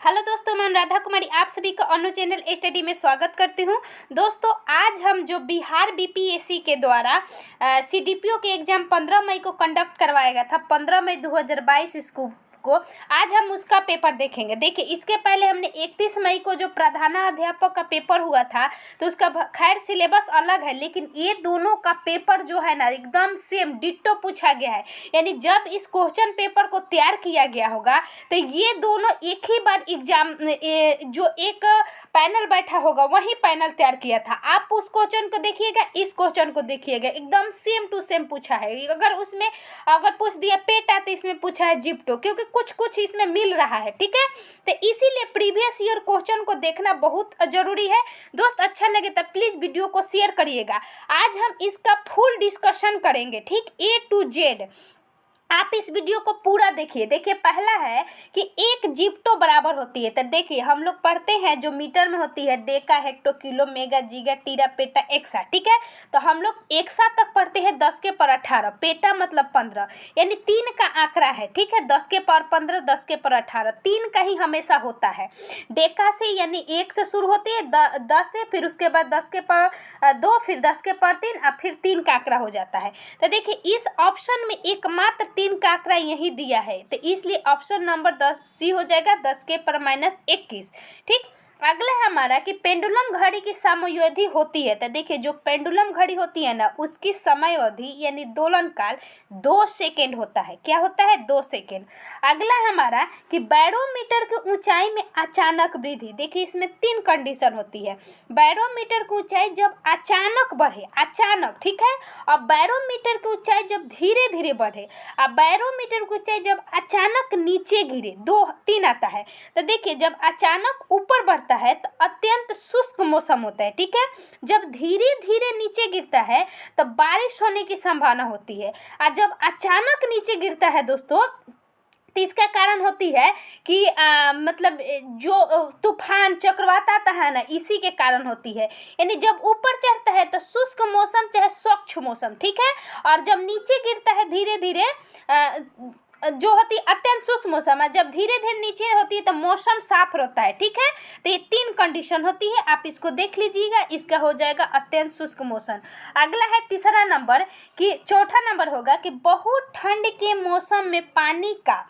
Hello दोस्तों, मैं राधा कुमारी आप सभी का अनु चैनल स्टडी में स्वागत करती हूं। दोस्तों, आज हम जो बिहार बीपीएससी के द्वारा सीडीपीओ के एग्ज़ाम 15 मई को कंडक्ट करवाया गया था, 15 मई 2022 इसको आज हम उसका पेपर देखेंगे। देखिए, इसके पहले हमने 31 मई को जो प्रधानाध्यापक का पेपर हुआ था तो उसका खैर सिलेबस अलग है, लेकिन ये दोनों का पेपर जो है ना एकदम सेम डिट्टो पूछा गया है। यानी जब इस क्वेश्चन पेपर को तैयार किया गया होगा तो ये दोनों एक ही बार एग्जाम जो एक पैनल बैठा होगा वही पैनल तैयार किया था। आप उस क्वेश्चन को देखिएगा, इस क्वेश्चन को देखिएगा, एकदम सेम टू सेम पूछा है। अगर पूछ दिया पेटा तो इसमें पूछा है जिप्टो, क्योंकि कुछ कुछ इसमें मिल रहा है। ठीक है, तो इसीलिए प्रीवियस ईयर क्वेश्चन को देखना बहुत जरूरी है। दोस्त, अच्छा लगे तो प्लीज वीडियो को शेयर करिएगा। आज हम इसका फुल डिस्कशन करेंगे, ठीक, ए टू जेड। आप इस वीडियो को पूरा देखिए। देखिए, पहला है कि एक जिप्टो बराबर होती है, तो देखिए हम लोग पढ़ते हैं जो मीटर में होती है Deka, hecto, kilo, mega, जीगा, टीरा, PETA, AXA. ठीक है, तो हम लोग एक्सा तक पढ़ते हैं 10 के पर 18, पेटा मतलब 15, यानी 3 का आंकड़ा है। ठीक है, 10 के पर 15, 10 के पर 18, 3 का ही हमेशा होता है। डेका से यानी 1 से शुरू होती है, 10 से, फिर उसके बाद 10 के पर 2, फिर 10 के पर 3, और फिर 3 का आंकड़ा हो जाता है। तो देखिए, इस ऑप्शन में एकमात्र 3 का आंकड़ा यही दिया है, तो इसलिए ऑप्शन नंबर 10 सी हो जाएगा, 10 के पर -21। ठीक, अगला है हमारा कि पेंडुलम घड़ी की समयावधि होती है। तो देखिए, जो पेंडुलम घड़ी होती है ना उसकी समयावधि यानी दोलन काल 2 सेकेंड होता है। क्या होता है? 2 सेकेंड। अगला है हमारा कि बैरोमीटर की ऊंचाई में अचानक वृद्धि। देखिए, इसमें 3 कंडीशन होती है। बैरोमीटर की ऊंचाई जब अचानक बढ़े, अचानक, ठीक है, और बैरोमीटर की ऊंचाई जब धीरे धीरे बढ़े, और बैरोमीटर की ऊंचाई जब अचानक नीचे गिरे, 2-3 आता है। तो देखिए, जब अचानक ऊपर बढ़ता है तो अत्यंत शुष्क मौसम होता है। ठीक है, जब धीरे धीरे नीचे गिरता है तो बारिश होने की संभावना होती है, और जब अचानक नीचे गिरता है दोस्तों तो इसका कारण होती है कि मतलब जो तूफान चक्रवात आता है ना, इसी के कारण होती है। यानी जब ऊपर चढ़ता है तो शुष्क मौसम चाहे स्वच्छ मौसम, ठीक है, और जब नीचे गिरता है धीरे धीरे जो होती है अत्यंत सूक्ष्म मौसम है। जब धीरे धीरे नीचे होती है तो मौसम साफ रहता है। ठीक है, तो ये 3 कंडीशन होती है, आप इसको देख लीजिएगा। इसका हो जाएगा अत्यंत शुष्क मौसम। अगला है तीसरा नंबर कि चौथा नंबर होगा कि बहुत ठंड के मौसम में पानी का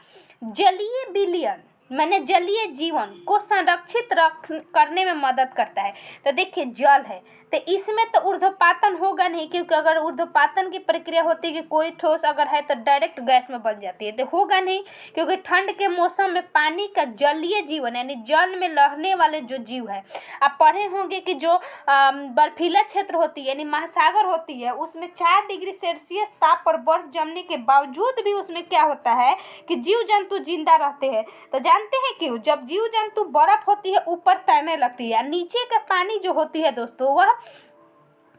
जलीय विलयन मैंने जलीय जीवन को संरक्षित करने में मदद करता है। तो देखिए, जल है तो इसमें तो ऊर्ध्वपातन होगा नहीं, क्योंकि अगर ऊर्ध्वपातन की प्रक्रिया होती है कि कोई ठोस अगर है तो डायरेक्ट गैस में बन जाती है, तो होगा नहीं, क्योंकि ठंड के मौसम में पानी का जलीय जीवन यानी जल में रहने वाले जो जीव है। आप पढ़े होंगे कि जो बर्फीला क्षेत्र होती है यानी महासागर होती है, उसमें 4 डिग्री सेल्सियस ताप पर बर्फ जमने के बावजूद भी उसमें क्या होता है कि जीव जंतु जिंदा रहते हैं। तो जानते हैं क्यों? जब जीव जंतु बर्फ होती है ऊपर तैरने लगती है, नीचे का पानी जो होती है दोस्तों वह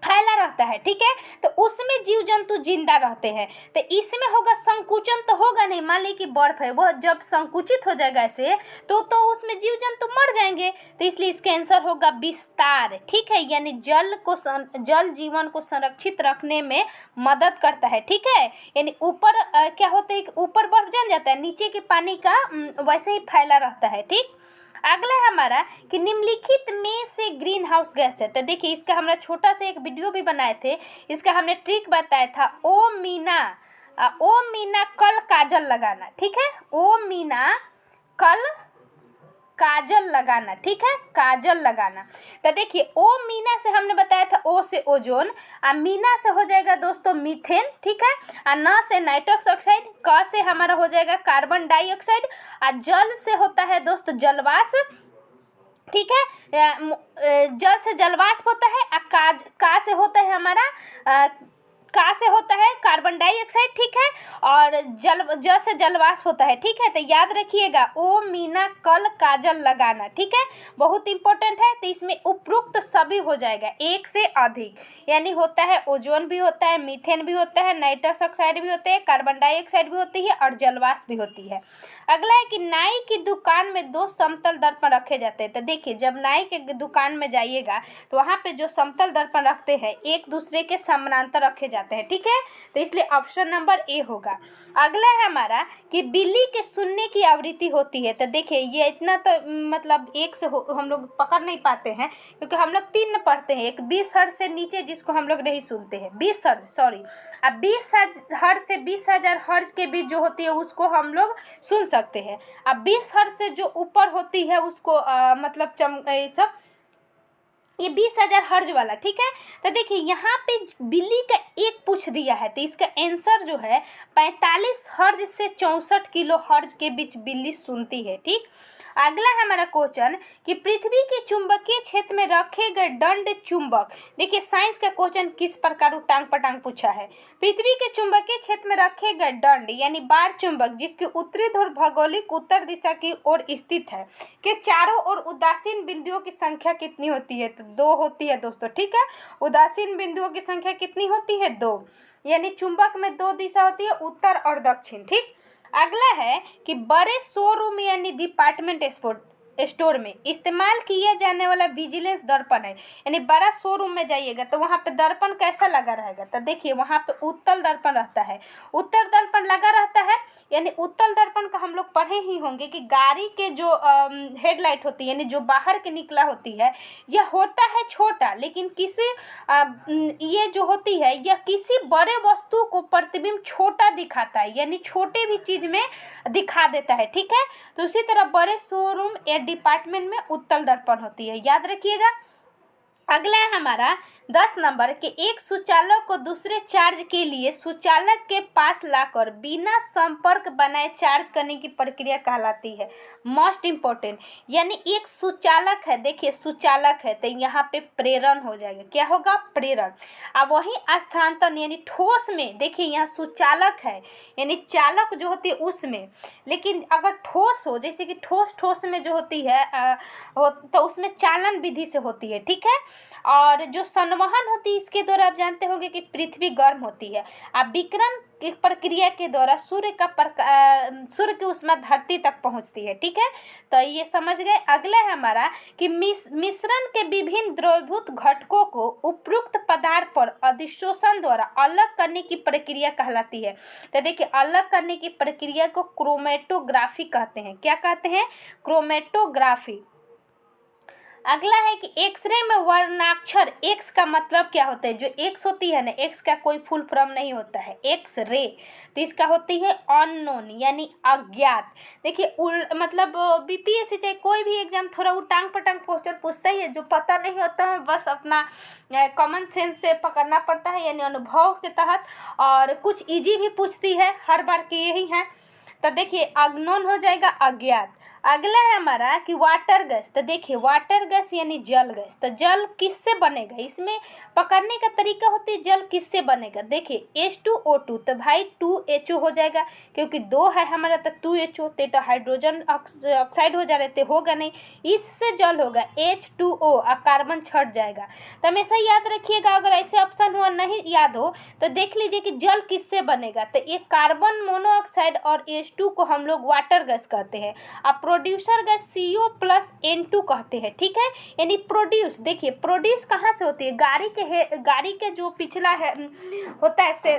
फैला रहता है। ठीक है, तो उसमें जीव जंतु जिंदा रहते हैं। तो इसमें होगा संकुचन तो होगा नहीं। मान ली कि बर्फ है, वह जब संकुचित हो जाएगा ऐसे तो उसमें जीव जंतु मर जाएंगे। तो इसलिए इसका आंसर होगा विस्तार। ठीक है, यानी जल जीवन को संरक्षित रखने में मदद करता है। ठीक है, यानी ऊपर क्या होता है कि ऊपर बर्फ जम जाता है, नीचे के पानी का वैसे ही फैला रहता है। ठीक, अगला है हमारा कि निम्नलिखित में से ग्रीन हाउस गैस है। तो देखिए, इसका हमने छोटा सा एक वीडियो भी बनाए थे, इसका हमने ट्रिक बताया था। ओ मीना कल काजल लगाना। ठीक है, ओ मीना कल काजल लगाना। ठीक है, काजल लगाना। तो देखिए, ओ मीना से हमने बताया था ओ से ओजोन, और मीना से हो जाएगा दोस्तों मीथेन। ठीक है, और न से नाइट्रस ऑक्साइड, क से हमारा हो जाएगा कार्बन डाइऑक्साइड, और जल से होता है दोस्तों जलवाष्प। ठीक है, जल से जलवाष्प होता है, और का से होता है हमारा का से होता है कार्बन डाइऑक्साइड। ठीक है, और जल से जलवाष्प होता है। ठीक है, तो याद रखिएगा, ओ मीना कल काजल लगाना। ठीक है, बहुत इंपॉर्टेंट है। तो इसमें उपरोक्त सभी हो जाएगा, एक से अधिक, यानी होता है ओजोन भी होता है, मीथेन भी होता है, नाइट्रस ऑक्साइड भी होते हैं, कार्बन डाइऑक्साइड भी होती है, और जलवाष्प भी होती है। अगला है कि नाई की दुकान में दो समतल दर्पण रखे जाते हैं। तो देखिए, जब नाई के दुकान में जाइएगा तो वहाँ पे जो समतल दर्पण रखते हैं एक दूसरे के समानांतर रखे जाते हैं, ठीक है। तो इसलिए ऑप्शन नंबर ए होगा। अगला है हमारा कि बिल्ली के सुनने की आवृत्ति होती है। तो देखिए, ये इतना तो मतलब एक से हम लोग पकड़ नहीं पाते हैं, क्योंकि हम लोग 3 में पढ़ते हैं। एक 20 हर्ट्ज से नीचे जिसको हम लोग नहीं सुनते हैं, 20 हर्ट्ज सॉरी, अब 20 हर्ट्ज से 20,000 हर्ट्ज के बीच जो होती है उसको हम लोग सुन सकते हैं। अब 20 हर्ट्ज से जो ऊपर होती है उसको मतलब सब ये 20,000 हर्ज वाला, ठीक है। तो देखिए, यहाँ पे बिल्ली का एक पूछ दिया है, तो इसका आंसर जो है 45 हर्ज से 64 किलो हर्ज के बीच बिल्ली सुनती है, ठीक। अगला है हमारा क्वेश्चन कि पृथ्वी के चुंबकीय क्षेत्र में रखे गए दंड चुंबक। देखिए, साइंस का क्वेश्चन किस प्रकार टांग पटांग पूछा है। पृथ्वी के चुंबकीय क्षेत्र में रखे गए दंड यानी बार चुंबक जिसके उत्तरी ध्रुव भौगोलिक उत्तर दिशा की ओर स्थित है के चारों ओर उदासीन बिंदुओं की संख्या कितनी होती है। तो 2 होती है दोस्तों, ठीक है। उदासीन बिंदुओं की संख्या कितनी होती है, 2, यानी चुंबक में 2 दिशा होती है, उत्तर और दक्षिण, ठीक। अगला है कि बड़े शोरूम यानी डिपार्टमेंट स्टोर में इस्तेमाल किया जाने वाला विजिलेंस दर्पण है। यानी बड़ा शोरूम में जाइएगा तो वहाँ पे दर्पण कैसा लगा रहेगा। तो देखिए, वहाँ पे उत्तल दर्पण रहता है, उत्तल दर्पण लगा रहता है। यानी उत्तल दर्पण का हम लोग पढ़े ही होंगे कि गाड़ी के जो हेडलाइट होती है, यानी जो बाहर के निकला होती है, यह होता है छोटा, लेकिन किसी ये जो होती है यह किसी बड़े वस्तु को प्रतिबिंब छोटा दिखाता है, यानी छोटे भी चीज में दिखा देता है, ठीक है। तो उसी तरह बड़े शोरूम या डिपार्टमेंट में उत्तल दर्पण होती है, याद रखिएगा। अगला है हमारा 10 नंबर के एक सुचालक को दूसरे चार्ज के लिए सुचालक के पास लाकर बिना संपर्क बनाए चार्ज करने की प्रक्रिया कहलाती है। मोस्ट इंपॉर्टेंट, यानी एक सुचालक है, देखिए सुचालक है तो यहाँ पे प्रेरण हो जाएगा, क्या होगा, प्रेरण। अब वहीं स्थानांतरण यानी ठोस में, देखिए यहाँ सुचालक है यानी चालक जो होती है उसमें, लेकिन अगर ठोस हो, जैसे कि ठोस में जो होती है तो उसमें चालन विधि से होती है, ठीक है। और जो संवहन होती है इसके द्वारा आप जानते होंगे कि पृथ्वी गर्म होती है। अब विकिरण की प्रक्रिया के द्वारा सूर्य की ऊष्मा धरती तक पहुंचती है, ठीक है। तो ये समझ गए। अगला है हमारा कि मिश्रण के विभिन्न द्रवीभूत घटकों को उपयुक्त पदार्थ पर अधिशोषण द्वारा अलग करने की प्रक्रिया कहलाती है। तो देखिए, अलग करने की प्रक्रिया को क्रोमेटोग्राफी कहते हैं। क्या कहते हैं, क्रोमेटोग्राफी। अगला है कि एक्सरे में वर्णाक्षर एक्स का मतलब क्या होता है। जो एक्स होती है ना, एक्स का कोई फुल फॉर्म नहीं होता है, एक्स रे, तो इसका होती है अननोन यानी अज्ञात। देखिए मतलब बीपीएससी चाहे कोई भी एग्जाम थोड़ा उटांग पटांग क्वेश्चन पूछता ही है, जो पता नहीं होता है बस अपना कॉमन सेंस से पकड़ना पड़ता है, यानी अनुभव के तहत। और कुछ इजी भी पूछती है, हर बार के यही है। तो देखिए, अज्ञान हो जाएगा अज्ञात। अगला है हमारा कि वाटर गैस। तो देखिए, वाटर गैस यानी जल गैस। तो जल किससे बनेगा, इसमें पकड़ने का तरीका होती है, जल किससे बनेगा। देखिए H2O2, तो भाई 2HO हो जाएगा, क्योंकि 2 है हमारा तो 2HO, तो हाइड्रोजन ऑक्साइड हो जा रहे थे, होगा नहीं, इससे जल होगा H2O और कार्बन छट जाएगा। तो हमेशा याद रखिएगा, अगर ऐसे ऑप्शन हुआ नहीं याद हो तो देख लीजिए कि जल किससे बनेगा। तो एक कार्बन मोनोऑक्साइड और H2 को हम लोग वाटर गैस कहते हैं। अब प्रोड्यूसर गैस CO+N2 कहते हैं, ठीक है। यानी प्रोड्यूस, देखिए प्रोड्यूस कहाँ से होती है, गाड़ी के जो पिछला है होता है से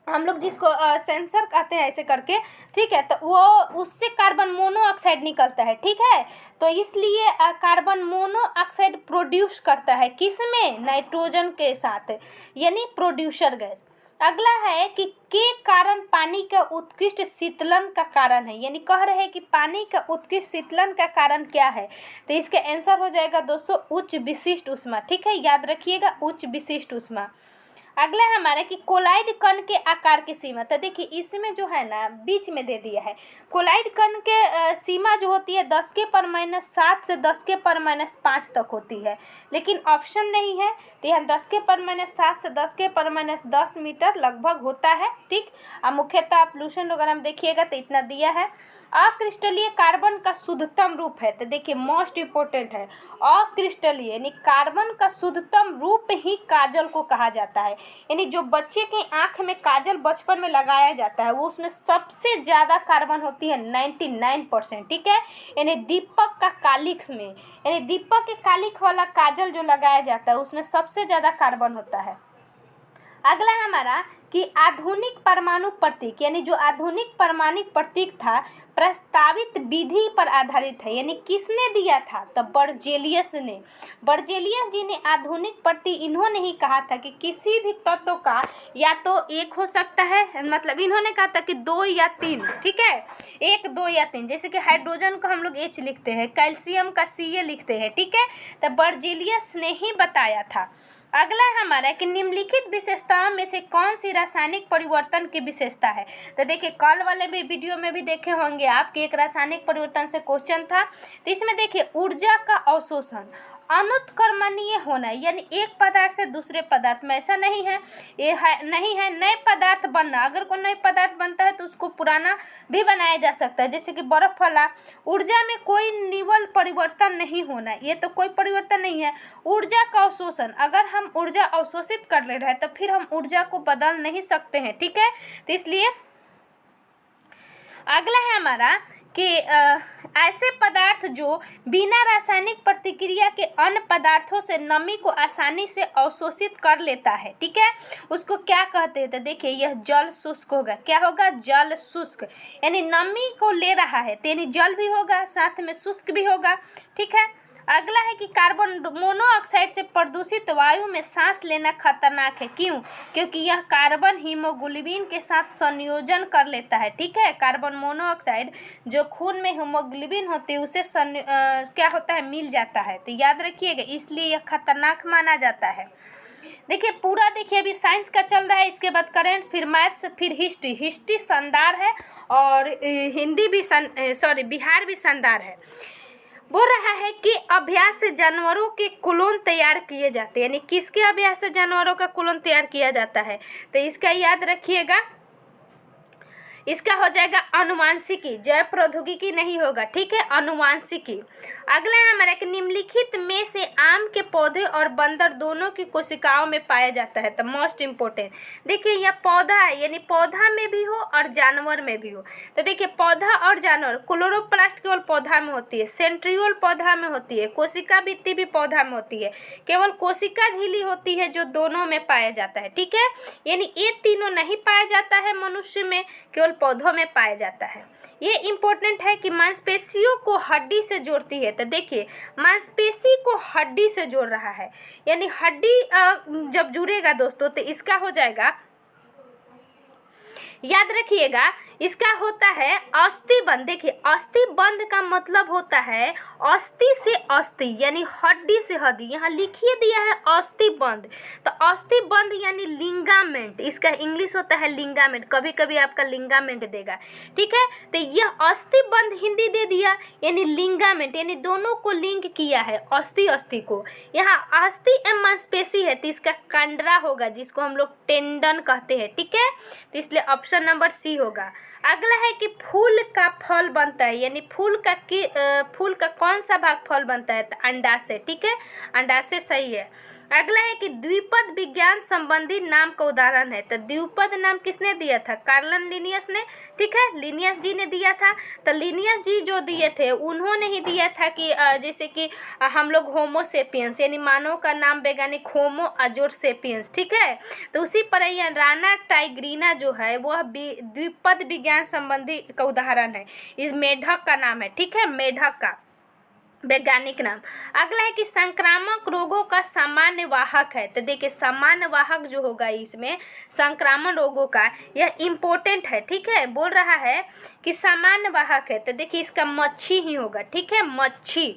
हम लोग जिसको सेंसर कहते हैं ऐसे करके, ठीक है। तो वो उससे कार्बन मोनोऑक्साइड निकलता है, ठीक है। तो इसलिए कार्बन मोनोऑक्साइड प्रोड्यूस करता है किसमें, नाइट्रोजन के साथ, यानी प्रोड्यूसर गैस। अगला है कि के कारण पानी का उत्कृष्ट शीतलन का कारण है, यानी कह रहे हैं कि पानी का उत्कृष्ट शीतलन का कारण क्या है। तो इसका आंसर हो जाएगा दोस्तों उच्च विशिष्ट ऊष्मा, ठीक है, याद रखिएगा उच्च विशिष्ट ऊष्मा। अगला है हमारा कि कोलाइड कण के आकार की सीमा। तो देखिए, इसमें जो है ना बीच में दे दिया है, कोलाइड कण के सीमा जो होती है 10⁻7 से 10⁻5 तक होती है, लेकिन ऑप्शन नहीं है। तो यहाँ 10⁻7 से 10⁻10 मीटर लगभग होता है, ठीक। अब मुख्यतः आप लूसेंट वगैरह में देखिएगा तो इतना दिया है। अक्रिस्टलीय कार्बन का शुद्धतम रूप है, तो देखिए मोस्ट इंपोर्टेंट है, अक्रिस्टलीय यानी कार्बन का शुद्धतम रूप ही काजल को कहा जाता है। यानी जो बच्चे के आंख में काजल बचपन में लगाया जाता है वो उसमें सबसे ज़्यादा कार्बन होती है 99%, ठीक है। यानी दीपक का कालिक्स में, यानी दीपक के कालिक वाला काजल जो लगाया जाता है उसमें सबसे ज़्यादा कार्बन होता है। अगला है हमारा कि आधुनिक परमाणु प्रतीक, यानी जो आधुनिक परमाणु प्रतीक था प्रस्तावित विधि पर आधारित है, यानी किसने दिया था, तो बर्जेलियस ने। बर्जेलियस जी ने आधुनिक प्रतीक, इन्होंने ही कहा था कि किसी भी तत्व का या तो एक हो सकता है, मतलब इन्होंने कहा था कि 2 या 3, ठीक है, 1, 2 या 3। जैसे कि हाइड्रोजन को हम लोग H लिखते हैं, कैल्शियम का Ca लिखते हैं, ठीक है, तो बर्जेलियस ने ही बताया था। अगला है हमारा कि निम्नलिखित विशेषताओं में से कौन सी रासायनिक परिवर्तन की विशेषता है। तो देखिए कल वाले भी वीडियो में भी देखे होंगे आप कि एक रासायनिक परिवर्तन से क्वेश्चन था, तो इसमें देखिए ऊर्जा का अवशोषण, अनुत्क्रमणीय होना, यानी एक पदार्थ से दूसरे पदार्थ में, ऐसा नहीं है, ये है नहीं है नए पदार्थ बनना। अगर कोई नए पदार्थ बनता है तो उसको पुराना भी बनाया जा सकता है, जैसे कि बर्फ वाला। ऊर्जा में कोई निवल परिवर्तन नहीं होना, ये तो कोई परिवर्तन नहीं है। ऊर्जा का अवशोषण, अगर हम ऊर्जा अवशोषित कर ले रहे हैं तो फिर हम ऊर्जा को बदल नहीं सकते हैं, ठीक है, तो इसलिए। अगला है हमारा कि ऐसे पदार्थ जो बिना रासायनिक प्रतिक्रिया के अन्य पदार्थों से नमी को आसानी से अवशोषित कर लेता है, ठीक है, उसको क्या कहते हैं, तो देखिए यह जल शुष्क होगा। क्या होगा, जल शुष्क, यानी नमी को ले रहा है तो यानी जल भी होगा साथ में शुष्क भी होगा, ठीक है। अगला है कि कार्बन मोनोऑक्साइड से प्रदूषित वायु में सांस लेना खतरनाक है। क्यों, क्योंकि यह कार्बन हीमोग्लोबिन के साथ संयोजन कर लेता है, ठीक है। कार्बन मोनोऑक्साइड जो खून में हीमोग्लोबिन होती है उसे क्या होता है, मिल जाता है, तो याद रखिएगा, इसलिए यह खतरनाक माना जाता है। देखिए पूरा देखिए अभी साइंस का चल रहा है, इसके बाद करेंट्स, फिर मैथ्स, फिर हिस्ट्री। हिस्ट्री शानदार है और हिंदी भी बिहार भी शानदार है। बोल रहा है कि अभ्यास से जानवरों के क्लोन तैयार किए जाते हैं, यानी किसके अभ्यास से जानवरों का क्लोन तैयार किया जाता है, तो इसका याद रखिएगा, इसका हो जाएगा अनुवांशिकी, जैव प्रौद्योगिकी नहीं होगा, ठीक है, अनुवांशिकी। अगला है हमारा कि निम्नलिखित में से आम के पौधे और बंदर दोनों की कोशिकाओं में पाया जाता है, तो मोस्ट इंपोर्टेंट देखिए यह पौधा है, यानी पौधा में भी हो और जानवर में भी हो। तो देखिए पौधा और जानवर, क्लोरोप्लास्ट केवल पौधा में होती है, सेंट्रियोल पौधा में होती है, कोशिका भित्ति भी पौधा में होती है, केवल कोशिका झिल्ली होती है जो दोनों में पाया जाता है, ठीक है। यानी ये तीनों नहीं पाया जाता है मनुष्य में, केवल पौधों में पाया जाता है। ये इंपॉर्टेंट है कि मांसपेशियों को हड्डी से जोड़ती है, तो देखिए मांसपेशी को हड्डी से जोड़ रहा है, यानी हड्डी जब जुड़ेगा दोस्तों तो इसका हो जाएगा, याद रखिएगा, इसका होता है अस्थि बंध। देखिए अस्थि बंध का मतलब होता है अस्थि से अस्थि, यानी हड्डी से हड्डी, यहाँ लिखिए दिया है अस्थि बंध, तो अस्थि बंध यानी लिंगामेंट, इसका इंग्लिश होता है लिंगामेंट, कभी कभी आपका लिंगामेंट देगा, ठीक है। तो यह अस्थि बंध हिंदी दे दिया, यानी लिंगामेंट, यानी दोनों को लिंक किया है, अस्थि अस्थि को। यहाँ अस्थि एवं मांसपेशी है तो इसका कंडरा होगा, जिसको हम लोग टेंडन कहते हैं, ठीक है, तो इसलिए ऑप्शन नंबर सी होगा। अगला है कि फूल का फल बनता है, यानी फूल का कौन सा भाग फल बनता है, तो अंडाशय, ठीक है, अंडाशय सही है। अगला है कि द्विपद विज्ञान संबंधी नाम का उदाहरण है, तो द्विपद नाम किसने दिया था, कार्लन लिनियस ने, ठीक है, लिनियस जी ने दिया था। तो लिनियस जी जो दिए थे उन्होंने ही दिया था कि जैसे कि हम लोग होमोसेपियंस, यानी मानव का नाम वैज्ञानिक होमो अजोरसेपियंस, ठीक है, तो उसी पर यह राना टाइग्रीना जो है वह द्विपद विज्ञान संबंधी का उदाहरण है, इस मेढक का नाम है, ठीक है, मेढक का वैज्ञानिक नाम। अगला है कि संक्रामक रोगों का सामान्य वाहक है, तो देखिए सामान्य वाहक जो होगा इसमें संक्रामक रोगों का, यह इम्पोर्टेंट है, ठीक है, बोल रहा है कि सामान्य वाहक है, तो देखिए इसका मच्छी ही होगा, ठीक है, मच्छी।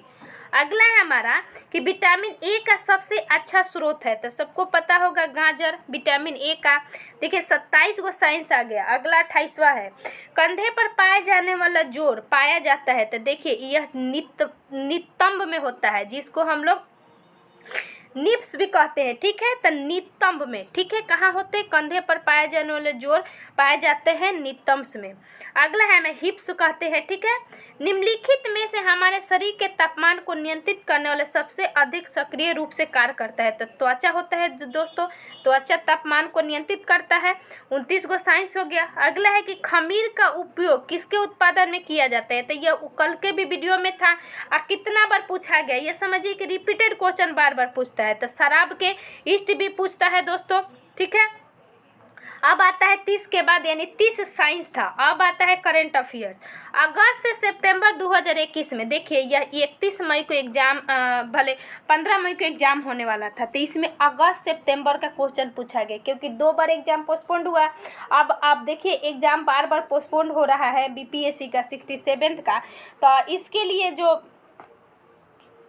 अगला है हमारा कि विटामिन ए का सबसे अच्छा स्रोत है, तो सबको पता होगा गाजर, विटामिन ए का। देखिए 27 को साइंस आ गया। अगला 28वां है कंधे पर पाए जाने वाला जोड़ पाया जाता है, तो देखिए यह नितंब में होता है, जिसको हम लोग निप्स भी कहते हैं, ठीक है। तो नितंब में, ठीक है, कहाँ होते हैं, कंधे पर पाए जाने वाले जोड़ पाए जाते हैं नितंब्स में। अगला है हमें हिप्स कहते हैं, ठीक है। निम्नलिखित में से हमारे शरीर के तापमान को नियंत्रित करने वाले सबसे अधिक सक्रिय रूप से कार्य करता है। तो त्वचा होता है दोस्तों, त्वचा तापमान को नियंत्रित करता है। 29 गो साइंस हो गया। अगला है कि खमीर का उपयोग किसके उत्पादन में किया जाता है। तो यह कल के भी वीडियो में था और कितना बार पूछा गया, ये समझिए कि रिपीटेड क्वेश्चन बार बार पूछता है। तो शराब के ईस्ट भी पूछता है दोस्तों, ठीक है। अब आता है 30 के बाद, यानी 30 साइंस था। अब आता है करंट अफेयर्स। अगस्त से सितंबर 2021 में देखिए, यह 31 मई को एग्जाम, भले 15 मई को एग्जाम होने वाला था, तो इसमें अगस्त सितंबर का क्वेश्चन पूछा गया, क्योंकि 2 बार एग्जाम पोस्टपोन्ड हुआ। अब आप देखिए एग्जाम बार बार पोस्टपोन्ड हो रहा है बीपीएससी का 67 का। तो इसके लिए जो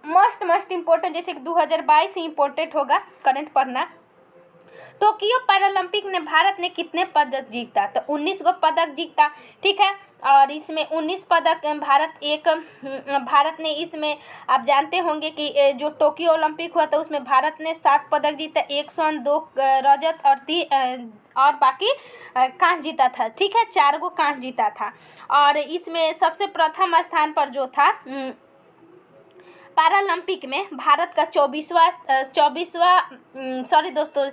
मोस्ट इम्पोर्टेंट, जैसे कि 2022 से इम्पोर्टेंट होगा करंट पढ़ना। टोक्यो पैरालंपिक ने भारत ने कितने पदक जीता। तो 19 गो पदक जीता, ठीक है। और इसमें 19 पदक भारत ने इसमें, आप जानते होंगे कि जो टोक्यो ओलंपिक हुआ था उसमें भारत ने 7 पदक जीता, 1 स्वर्ण, 2 रजत और बाकी कांस्य जीता था, ठीक है। 4 गो कांस्य जीता था। और इसमें सबसे प्रथम स्थान पर जो था पैरालंपिक में भारत का 24वां सॉरी दोस्तों,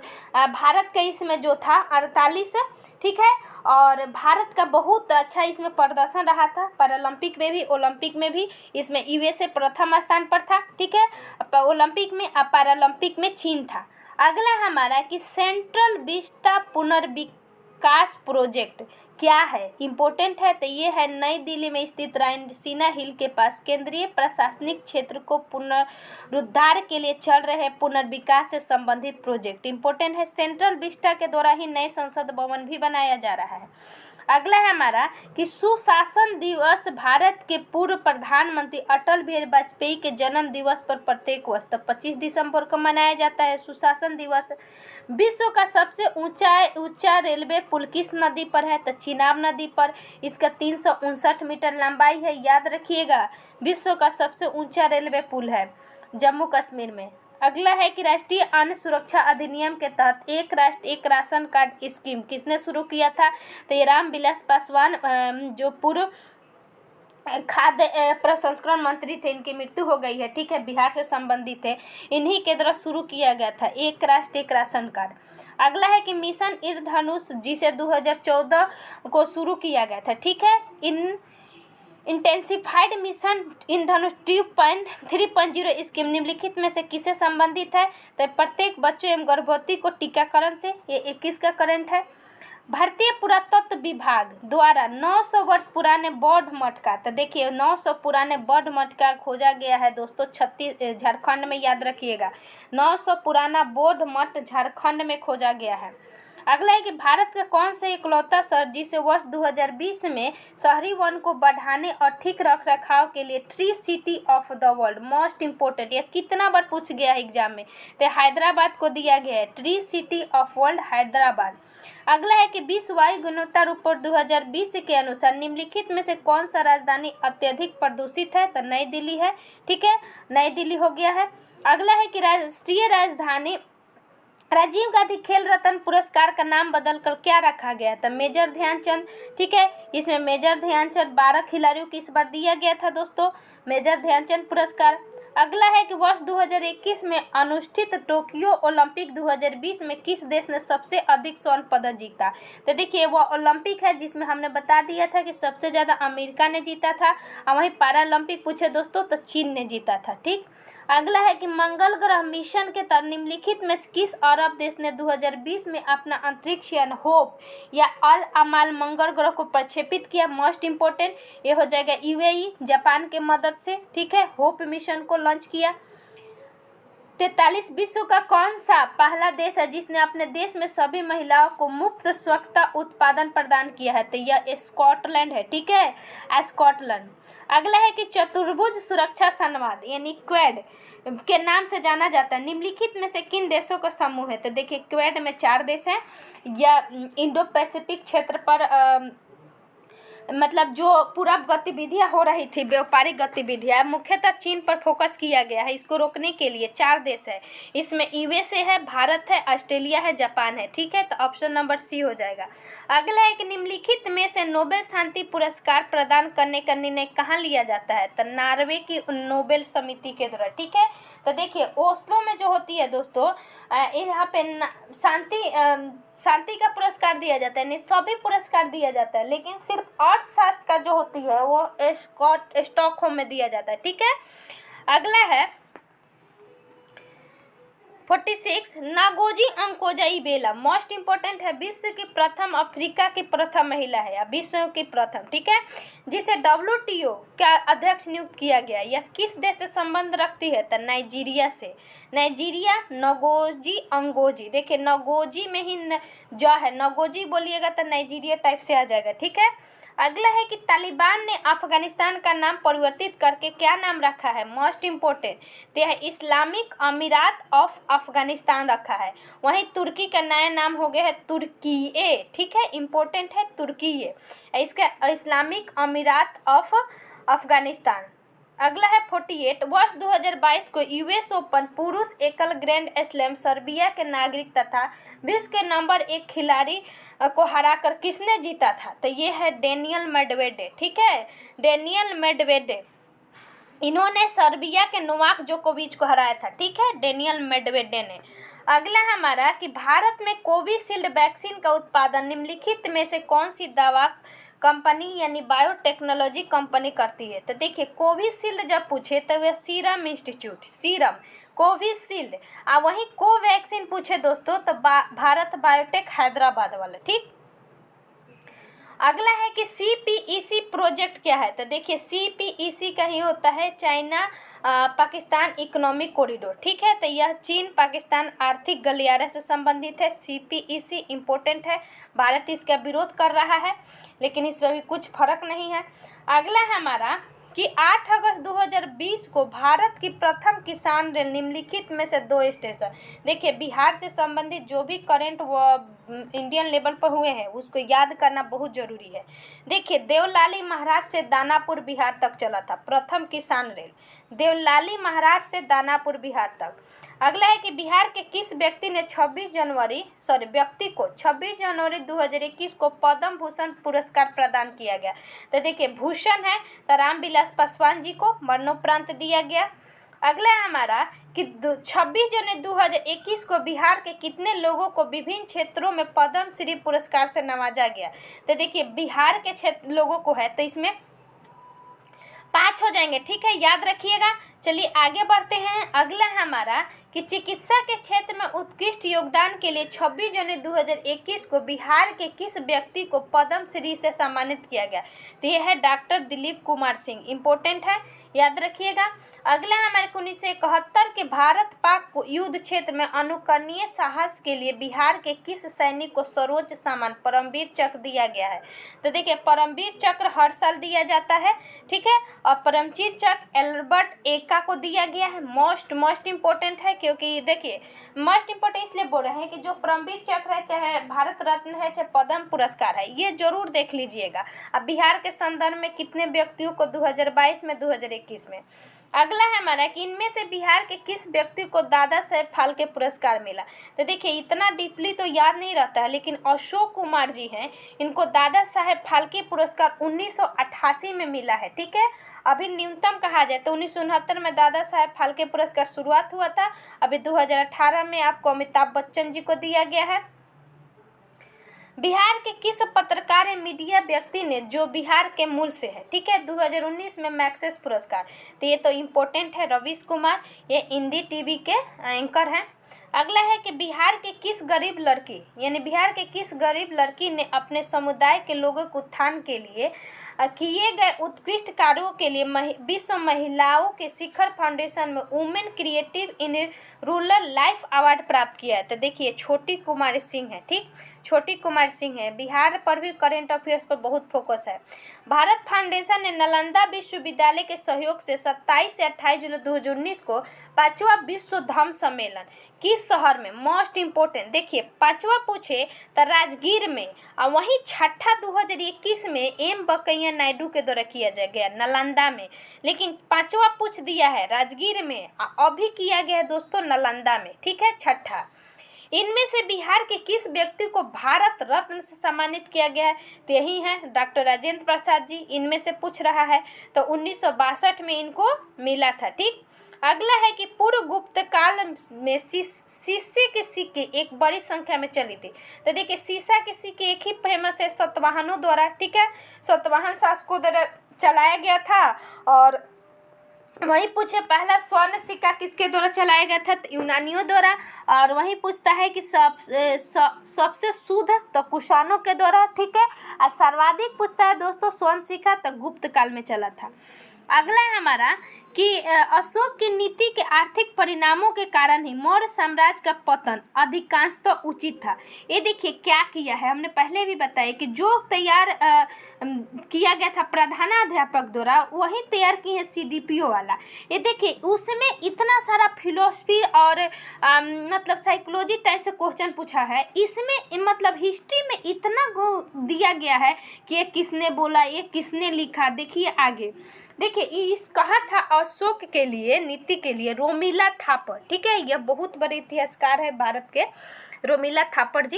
भारत का इसमें जो था 48, ठीक है। और भारत का बहुत अच्छा इसमें प्रदर्शन रहा था पैरालंपिक में भी, ओलंपिक में भी। इसमें यूएसए प्रथम स्थान पर था, ठीक है, ओलंपिक में। पैरालंपिक में चीन था। अगला हमारा कि सेंट्रल विस्टा पुनर्विकास प्रोजेक्ट क्या है, इम्पोर्टेंट है। तो ये है नई दिल्ली में स्थित रायसीना हिल के पास केंद्रीय प्रशासनिक क्षेत्र को पुनरुद्धार के लिए चल रहे पुनर्विकास से संबंधित प्रोजेक्ट इम्पोर्टेंट है। सेंट्रल विस्टा के द्वारा ही नए संसद भवन भी बनाया जा रहा है। अगला है हमारा कि सुशासन दिवस भारत के पूर्व प्रधानमंत्री अटल बिहारी वाजपेयी के जन्म दिवस पर प्रत्येक वर्ष, तो 25 दिसंबर को मनाया जाता है सुशासन दिवस। विश्व का सबसे ऊंचा रेलवे पुल किस नदी पर है। तो चिनाब नदी पर। इसका 359 मीटर लंबाई है, याद रखिएगा। विश्व का सबसे ऊंचा रेलवे पुल है जम्मू कश्मीर में। अगला है कि राष्ट्रीय अन्न सुरक्षा अधिनियम के तहत एक राष्ट्र एक राशन कार्ड स्कीम किसने शुरू किया था। तो ये रामविलास पासवान, जो पूर्व खाद्य प्रसंस्करण मंत्री थे, इनकी मृत्यु हो गई है, ठीक है, बिहार से संबंधित है। इन्हीं के द्वारा शुरू किया गया था एक राष्ट्र एक राशन कार्ड। अगला है कि मिशन इंद्रधनुष, जिसे 2014 को शुरू किया गया था, ठीक है। इंटेंसिफाइड मिशन इंद्रधनुष 3.0 स्कीम निम्नलिखित में से किससे संबंधित है। तो प्रत्येक बच्चों एवं गर्भवती को टीकाकरण से। ये किसका करंट है। भारतीय पुरातत्व विभाग द्वारा 900 वर्ष पुराने बौद्ध मठ का, तो देखिए 900 पुराने बौद्ध मठ का खोजा गया है दोस्तों, झारखंड में, याद रखिएगा। 900 पुराना बौद्ध मठ झारखंड में खोजा गया है। अगला है कि भारत का कौन सा इकलौता शहर जिसे वर्ष 2020 में शहरी वन को बढ़ाने और ठीक रख रखाव के लिए tree city of the world, most important, यह कितना बार पूछ गया है एग्जाम में। तो हैदराबाद को दिया गया है, tree city of world Hyderabad. अगला है कि विश्व वायु गुणवत्ता रिपोर्ट 2020 के अनुसार निम्नलिखित में से कौन सा राजधानी अत्यधिक प्रदूषित है। तो नई दिल्ली है, ठीक है, नई दिल्ली हो गया है। अगला है कि राष्ट्रीय राजधानी राजीव गांधी खेल रत्न पुरस्कार का नाम बदलकर क्या रखा गया था। मेजर ध्यानचंद, ठीक है। इसमें मेजर ध्यानचंद 12 खिलाड़ियों को इस बार दिया गया था दोस्तों, मेजर ध्यानचंद पुरस्कार। अगला है कि वर्ष 2021 में अनुष्ठित टोक्यो ओलंपिक 2020 में किस देश ने सबसे अधिक स्वर्ण पदक जीता। तो देखिए वह ओलंपिक है जिसमें हमने बता दिया था कि सबसे ज़्यादा अमेरिका ने जीता था, और वहीं पैरालंपिक पूछे दोस्तों तो चीन ने जीता था, ठीक। अगला है कि मंगल ग्रह मिशन के तहत निम्नलिखित में किस अरब देश ने 2020 में अपना अंतरिक्ष यान होप या अल अमाल मंगल ग्रह को प्रक्षेपित किया। मोस्ट इम्पोर्टेंट ये हो जाएगा यूएई, जापान के मदद से, ठीक है, होप मिशन को लॉन्च किया। 43 विश्व का कौन सा पहला देश है जिसने अपने देश में सभी महिलाओं को मुफ्त स्वच्छता उत्पादन प्रदान किया है। तो यह स्कॉटलैंड है, ठीक है, स्कॉटलैंड। अगला है कि चतुर्भुज सुरक्षा संवाद यानी क्वेड के नाम से जाना जाता है, निम्नलिखित में से किन देशों का समूह है। तो देखिए क्वेड में 4 देश हैं, या इंडो पैसिफिक क्षेत्र पर मतलब जो पूरा गतिविधियां हो रही थी, व्यापारिक गतिविधियां, मुख्यतः चीन पर फोकस किया गया है। इसको रोकने के लिए 4 देश है, इसमें यूएसए है, भारत है, ऑस्ट्रेलिया है, जापान है। ठीक है, तो ऑप्शन नंबर सी हो जाएगा। अगला एक निम्नलिखित में से नोबेल शांति पुरस्कार प्रदान करने का निर्णय कहाँ लिया जाता है? तो नॉर्वे की नोबेल समिति के द्वारा। ठीक है, तो देखिए ओस्लो में जो होती है दोस्तों, यहाँ पे शांति का पुरस्कार दिया जाता है, नहीं सभी पुरस्कार दिया जाता है, लेकिन सिर्फ अर्थशास्त्र का जो होती है वो स्टॉकहोम में दिया जाता है। ठीक है, अगला है 46 नागोजी अंकोजाईबेला, मोस्ट इंपॉर्टेंट है, विश्व की प्रथम, अफ्रीका की प्रथम महिला है या विश्व की प्रथम। ठीक है, जिसे WTO का अध्यक्ष नियुक्त किया गया। यह किस देश से संबंध रखती है? तो नाइजीरिया से। नाइजीरिया नगोजी अंगोजी, देखिए नगोजी में ही जो है, नगोजी बोलिएगा तो नाइजीरिया टाइप से आ जाएगा। ठीक है, अगला है कि तालिबान ने अफगानिस्तान का नाम परिवर्तित करके क्या नाम रखा है? मोस्ट इम्पोर्टेंट, तो यह इस्लामिक अमीरात ऑफ अफगानिस्तान रखा है। वहीं तुर्की का नया नाम हो गया है तुर्कीए। ठीक है, इम्पोर्टेंट है तुर्कीए, इसका इस्लामिक अमीरात ऑफ अफगानिस्तान। अगला है 48 वर्ष 2022 को यूएस ओपन पुरुष एकल ग्रैंड स्लैम सर्बिया के नागरिक तथा विश्व के नंबर 1 खिलाड़ी को हराकर किसने जीता था? तो ये है डेनियल मेडवेडेव। ठीक है, डेनियल मेडवेडेव, इन्होंने सर्बिया के नोवाक जोकोविच को हराया था। ठीक है, डेनियल मेडवेडेव ने। अगला हमारा कि भारत में कोविशील्ड वैक्सीन का उत्पादन निम्नलिखित में से कौन सी दवा कंपनी यानी बायोटेक्नोलॉजी कंपनी करती है? तो देखिए कोविशील्ड जब पूछे तो वह सीरम इंस्टीट्यूट, सीरम कोविशील्ड, और वहीं कोवैक्सीन पूछे दोस्तों तो भारत बायोटेक हैदराबाद वाला। ठीक, अगला है कि CPEC प्रोजेक्ट क्या है? तो देखिए CPEC का ही होता है चाइना पाकिस्तान इकोनॉमिक कॉरिडोर। ठीक है, तो यह चीन पाकिस्तान आर्थिक गलियारे से संबंधित है। CPEC इम्पोर्टेंट है, भारत इसका विरोध कर रहा है, लेकिन इसमें भी कुछ फर्क नहीं है। अगला है हमारा कि 8 अगस्त 2020 को भारत की प्रथम किसान रेल निम्नलिखित में से 2 स्टेशन, देखिए बिहार से संबंधित जो भी करेंट इंडियन लेवल पर हुए हैं उसको याद करना बहुत जरूरी है। देखिए देवलाली महाराज से दानापुर बिहार तक चला था प्रथम किसान रेल, देवलाली महाराज से दानापुर बिहार तक। अगला है कि बिहार के किस व्यक्ति ने 26 जनवरी 2021 को पद्म भूषण पुरस्कार प्रदान किया गया? तो देखिए भूषण है तो रामविलास पासवान जी को मरणोपरांत दिया गया। अगला है हमारा कि 26 जनवरी 2021 को बिहार के कितने लोगों को विभिन्न क्षेत्रों में पद्म श्री पुरस्कार से नवाजा गया? तो देखिए बिहार के क्षेत्र लोगों को है तो इसमें 5 हो जाएंगे। ठीक है, याद रखिएगा। चलिए आगे बढ़ते हैं। अगला है हमारा कि चिकित्सा के क्षेत्र में उत्कृष्ट योगदान के लिए 26 जनवरी 2021 को बिहार के किस व्यक्ति को पद्म श्री से सम्मानित किया गया? तो यह है डॉक्टर दिलीप कुमार सिंह, इम्पोर्टेंट है, याद रखिएगा। अगला है हमारे 1971 के भारत पाक युद्ध क्षेत्र में अनुकरणीय साहस के लिए बिहार के किस सैनिक को सर्वोच्च सम्मान परमवीर चक्र दिया गया है? तो देखिए परमवीर चक्र हर साल दिया जाता है। ठीक है, और परमवीर चक्र एल्बर्ट एक्का को दिया गया है। मोस्ट इंपॉर्टेंट है, क्योंकि देखिए मोस्ट इंपॉर्टेंट इसलिए बोल रहे हैं कि जो परमवीर चक्र है, चाहे भारत रत्न है, चाहे पद्म पुरस्कार है, ये जरूर देख लीजिएगा। अब बिहार के संदर्भ में कितने व्यक्तियों को 2022 में 2021 में। अगला है हमारा कि इनमें से बिहार के किस व्यक्ति को दादा साहेब फाल्के पुरस्कार मिला? तो देखिए इतना डीपली तो याद नहीं रहता है, लेकिन अशोक कुमार जी हैं, इनको दादा साहेब फाल्के पुरस्कार 1988 में मिला है। ठीक है, अभी न्यूनतम कहा जाए तो 1969 में दादा साहेब फाल्के पुरस्कार शुरुआत हुआ था, अभी 2018 में आपको अमिताभ बच्चन जी को दिया गया है। बिहार के किस पत्रकार या मीडिया व्यक्ति ने जो बिहार के मूल से है? ठीक है, 2019 में मैक्सेस पुरस्कार, तो ये तो इम्पोर्टेंट है, रवीश कुमार, ये इंडी टीवी के एंकर हैं। अगला है कि बिहार के किस गरीब लड़की यानी बिहार के किस गरीब लड़की ने अपने समुदाय के लोगों के उत्थान के लिए किए गए उत्कृष्ट कार्यों के लिए विश्व महिलाओं के शिखर फाउंडेशन में women creative in rural life award प्राप्त किया है? तो देखिए छोटी कुमारी सिंह है। ठीक, छोटी कुमारी सिंह है। बिहार पर भी करेंट अफेयर्स पर बहुत फोकस है। भारत फाउंडेशन ने नालंदा विश्वविद्यालय के सहयोग से 27 से 28 जुलाई 2019 को 5वां विश्व धम्म सम्मेलन किस शहर में, मोस्ट इम्पोर्टेंट। देखिए पांचवा पूछे तो राजगीर में, और वहीं छठा 2021 में एम वेंकैया नायडू के द्वारा किया जा गया नालंदा में। लेकिन पांचवा पूछ दिया है राजगीर में, अभी किया गया है दोस्तों नालंदा में, ठीक है। छठा, इनमें से बिहार के किस व्यक्ति को भारत रत्न से सम्मानित किया गया है? तो यही है डॉक्टर राजेंद्र प्रसाद जी। इनमें से पूछ रहा है तो 1962 में इनको मिला था, ठीक। अगला है कि पूर्व गुप्त काल में शीशे के सिक्के एक बड़ी संख्या में चली थी। तो देखिए शीशा के सिक्के एक ही फेमस है सातवाहनों द्वारा, ठीक है। सातवाहन शासकों द्वारा चलाया गया था। और वही पूछे पहला स्वर्ण सिक्का किसके द्वारा चलाया गया था? तो यूनानियों द्वारा। और वही पूछता है कि सबसे शुद्ध तो कुषाणों के द्वारा, ठीक है। और सर्वाधिक पूछता है दोस्तों स्वर्ण सिक्का तो गुप्त काल में चला था। अगला है हमारा कि अशोक की नीति के आर्थिक परिणामों के कारण ही मौर्य साम्राज्य का पतन अधिकांश तो उचित था। ये देखिए क्या किया है, हमने पहले भी बताया कि जो तैयार किया गया था प्रधानाध्यापक द्वारा, वही तैयार की है सीडीपीओ वाला। ये देखिए उसमें इतना सारा फिलोसफी और मतलब साइकोलॉजी टाइप से क्वेश्चन पूछा है। इसमें मतलब हिस्ट्री में इतना दिया गया है कि ये किसने बोला, ये किसने लिखा। देखिए आगे देखिए इस कहा था अशोक के लिए नीति के लिए रोमिला थापर, ठीक है। यह बहुत बड़े इतिहासकार है भारत के, रोमिला थापर जी।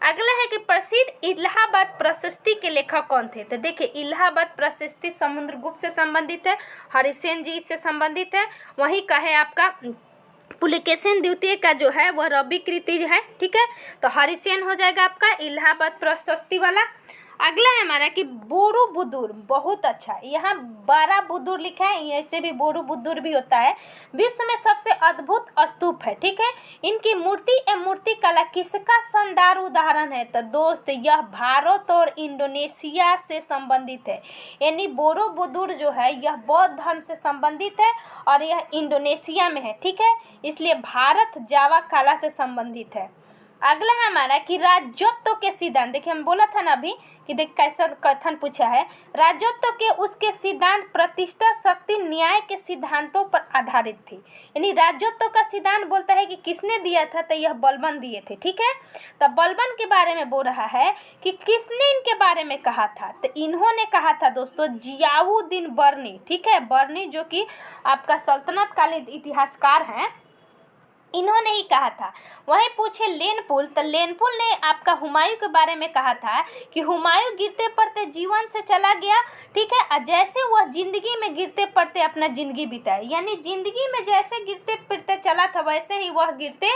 अगला है कि प्रसिद्ध इलाहाबाद प्रशस्ति के लेखक कौन थे? तो देखिए इलाहाबाद प्रशस्ति समुद्रगुप्त से संबंधित है, हरिसेन जी इससे संबंधित है। वहीं का है आपका पुलकेशिन द्वितीय का जो है वह रवि कृति है, ठीक है। तो हरिसेन हो जाएगा आपका इलाहाबाद प्रशस्ति वाला। अगला है हमारा कि बोरोबुदुर, बहुत अच्छा, यहाँ 12 बुदुर लिखा है, ऐसे भी बोरोबुदुर भी होता है। विश्व में सबसे अद्भुत स्तूप है, ठीक है। इनकी मूर्ति एवं मूर्ति कला किसका शानदार उदाहरण है? तो दोस्त यह भारत और इंडोनेशिया से संबंधित है। यानी बोरोबुदुर जो है यह बौद्ध धर्म से संबंधित है और यह इंडोनेशिया में है, ठीक है। इसलिए भारत जावा कला से संबंधित है। अगला है हमारा कि राजत्व के सिद्धांत, देखिए हम बोला था ना अभी कि देख कैसा कथन पूछा है। राजत्व के उसके सिद्धांत प्रतिष्ठा, शक्ति, न्याय के सिद्धांतों पर आधारित थी। यानी राजत्व का सिद्धांत बोलता है कि किसने दिया था? तो यह बलबन दिए थे, ठीक है। तो बलबन के बारे में बोल रहा है कि किसने इनके बारे में कहा था? तो इन्होंने कहा था दोस्तों जियाउद्दीन बर्नी, ठीक है। बर्नी जो कि आपका सल्तनत कालीन इतिहासकार हैं, इन्होंने ही कहा था। वहीं पूछे लेनपुल, तो लेनपुल ने आपका हुमायूं के बारे में कहा था कि हुमायूं गिरते पड़ते जीवन से चला गया, ठीक है। और जैसे वह जिंदगी में गिरते पड़ते अपना जिंदगी बिताए, यानी जिंदगी में जैसे गिरते पड़ते चला था वैसे ही वह गिरते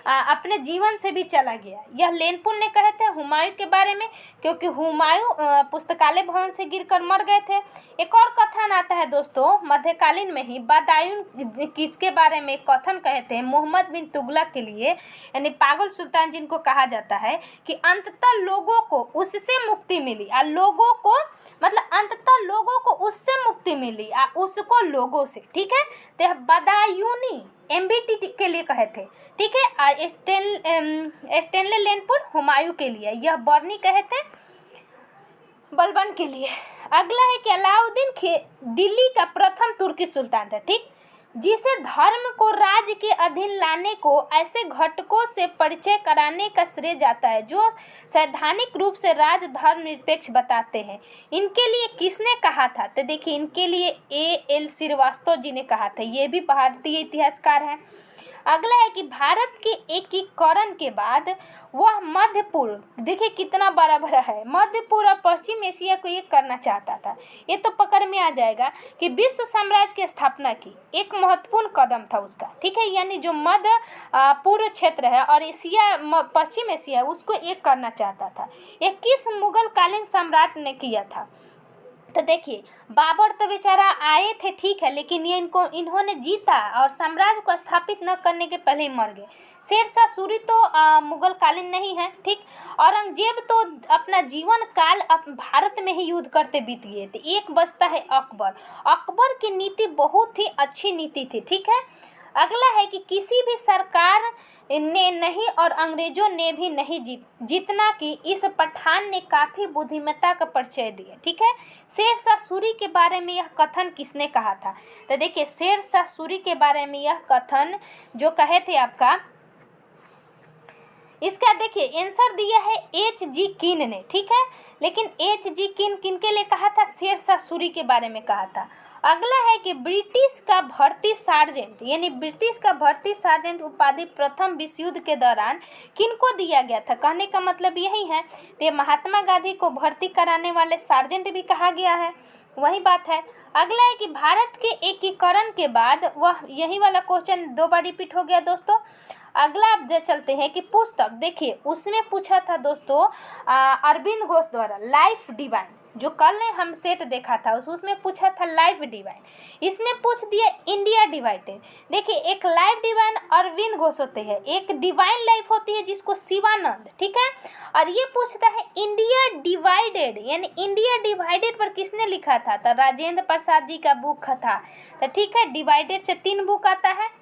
अपने जीवन से भी चला गया। यह लेनपुल ने कहे थे हुमायूं के बारे में, क्योंकि हुमायूं पुस्तकालय भवन से गिरकर मर गए थे। एक और कथन आता है दोस्तों मध्यकालीन में ही, बदायूं किसके बारे में कथन कहे थे? मोहम्मद बिन तुगलक के लिए, यानी पागल सुल्तान जिनको कहा जाता है, कि अंततः लोगों को उससे मुक्ति मिली और लोगों को मतलब अंततः लोगों को उससे मुक्ति मिली और उसको लोगों से, ठीक है। तो बदायूनी एमबीटी के लिए कहे थे, ठीक है। और स्टेनले लेनपुल हुमायूं के लिए, यह बर्नी कहे थे बलबन के लिए। अगला है कि अलाउद्दीन दिल्ली का प्रथम तुर्की सुल्तान था, ठीक, जिसे धर्म को राज्य के अधीन लाने को ऐसे घटकों से परिचय कराने का श्रेय जाता है जो सैद्धांतिक रूप से राज धर्म निरपेक्ष बताते हैं। इनके लिए किसने कहा था? तो देखिए इनके लिए A.L. श्रीवास्तव जी ने कहा था, ये भी भारतीय इतिहासकार हैं। अगला है कि भारत के एकीकरण के बाद वह मध्य पूर्व, देखिए कितना बड़ा बड़ा है, मध्य पूर्व और पश्चिम एशिया को एक करना चाहता था। ये तो पकड़ में आ जाएगा कि विश्व साम्राज्य की स्थापना की एक महत्वपूर्ण कदम था उसका, ठीक है। यानी जो मध्य पूर्व क्षेत्र है और एशिया पश्चिम एशिया उसको एक करना चाहता था। ये किस मुगल कालीन सम्राट ने किया था? तो देखिए बाबर तो बेचारा आए थे, ठीक है, लेकिन ये इन्होंने जीता और साम्राज्य को स्थापित न करने के पहले ही मर गए। शेरशाह सूरी तो मुगल कालीन नहीं है, ठीक। औरंगजेब तो अपना जीवन काल भारत में ही युद्ध करते बीत गए थे। एक बचता है अकबर। अकबर की नीति बहुत ही अच्छी नीति थी, ठीक है। अगला है कि किसी भी सरकार ने नहीं और अंग्रेजों ने भी नहीं जितना कि इस पठान ने काफ़ी बुद्धिमत्ता का परिचय दिया, ठीक है। शेरशाह सूरी के बारे में यह कथन किसने कहा था? तो देखिए शेरशाह सूरी के बारे में यह कथन जो कहे थे आपका इसका देखिए आंसर दिया है H.G. किन ने, ठीक है। लेकिन H.G. किन किनके लिए कहा था? शेरशाह सूरी के बारे में कहा था। अगला है कि ब्रिटिश का भर्ती सार्जेंट, यानी ब्रिटिश का भर्ती सार्जेंट उपाधि प्रथम विश्व युद्ध के दौरान किनको दिया गया था? कहने का मतलब यही है, तो ये महात्मा गांधी को भर्ती कराने वाले सार्जेंट भी कहा गया है, वही बात है। अगला है कि भारत के एकीकरण के बाद, वह यही वाला क्वेश्चन 2 बार रिपीट हो गया दोस्तों। अगला आप चलते हैं कि पुस्तक, देखिए उसमें पूछा था दोस्तों अरविंद घोष द्वारा लाइफ डिवाइन, जो कल ने हम सेट देखा था उसमें पूछा था लाइफ डिवाइन, इसमें पूछ दिया इंडिया डिवाइडेड। देखिए एक लाइफ डिवाइन अरविंद घोष होते हैं, एक डिवाइन लाइफ होती है जिसको शिवानंद, ठीक है। और ये पूछता है इंडिया डिवाइडेड, यानी इंडिया डिवाइडेड पर किसने लिखा था? तो राजेंद्र प्रसाद जी का बुक था, तो ठीक है। डिवाइडेड से 3 बुक आता है।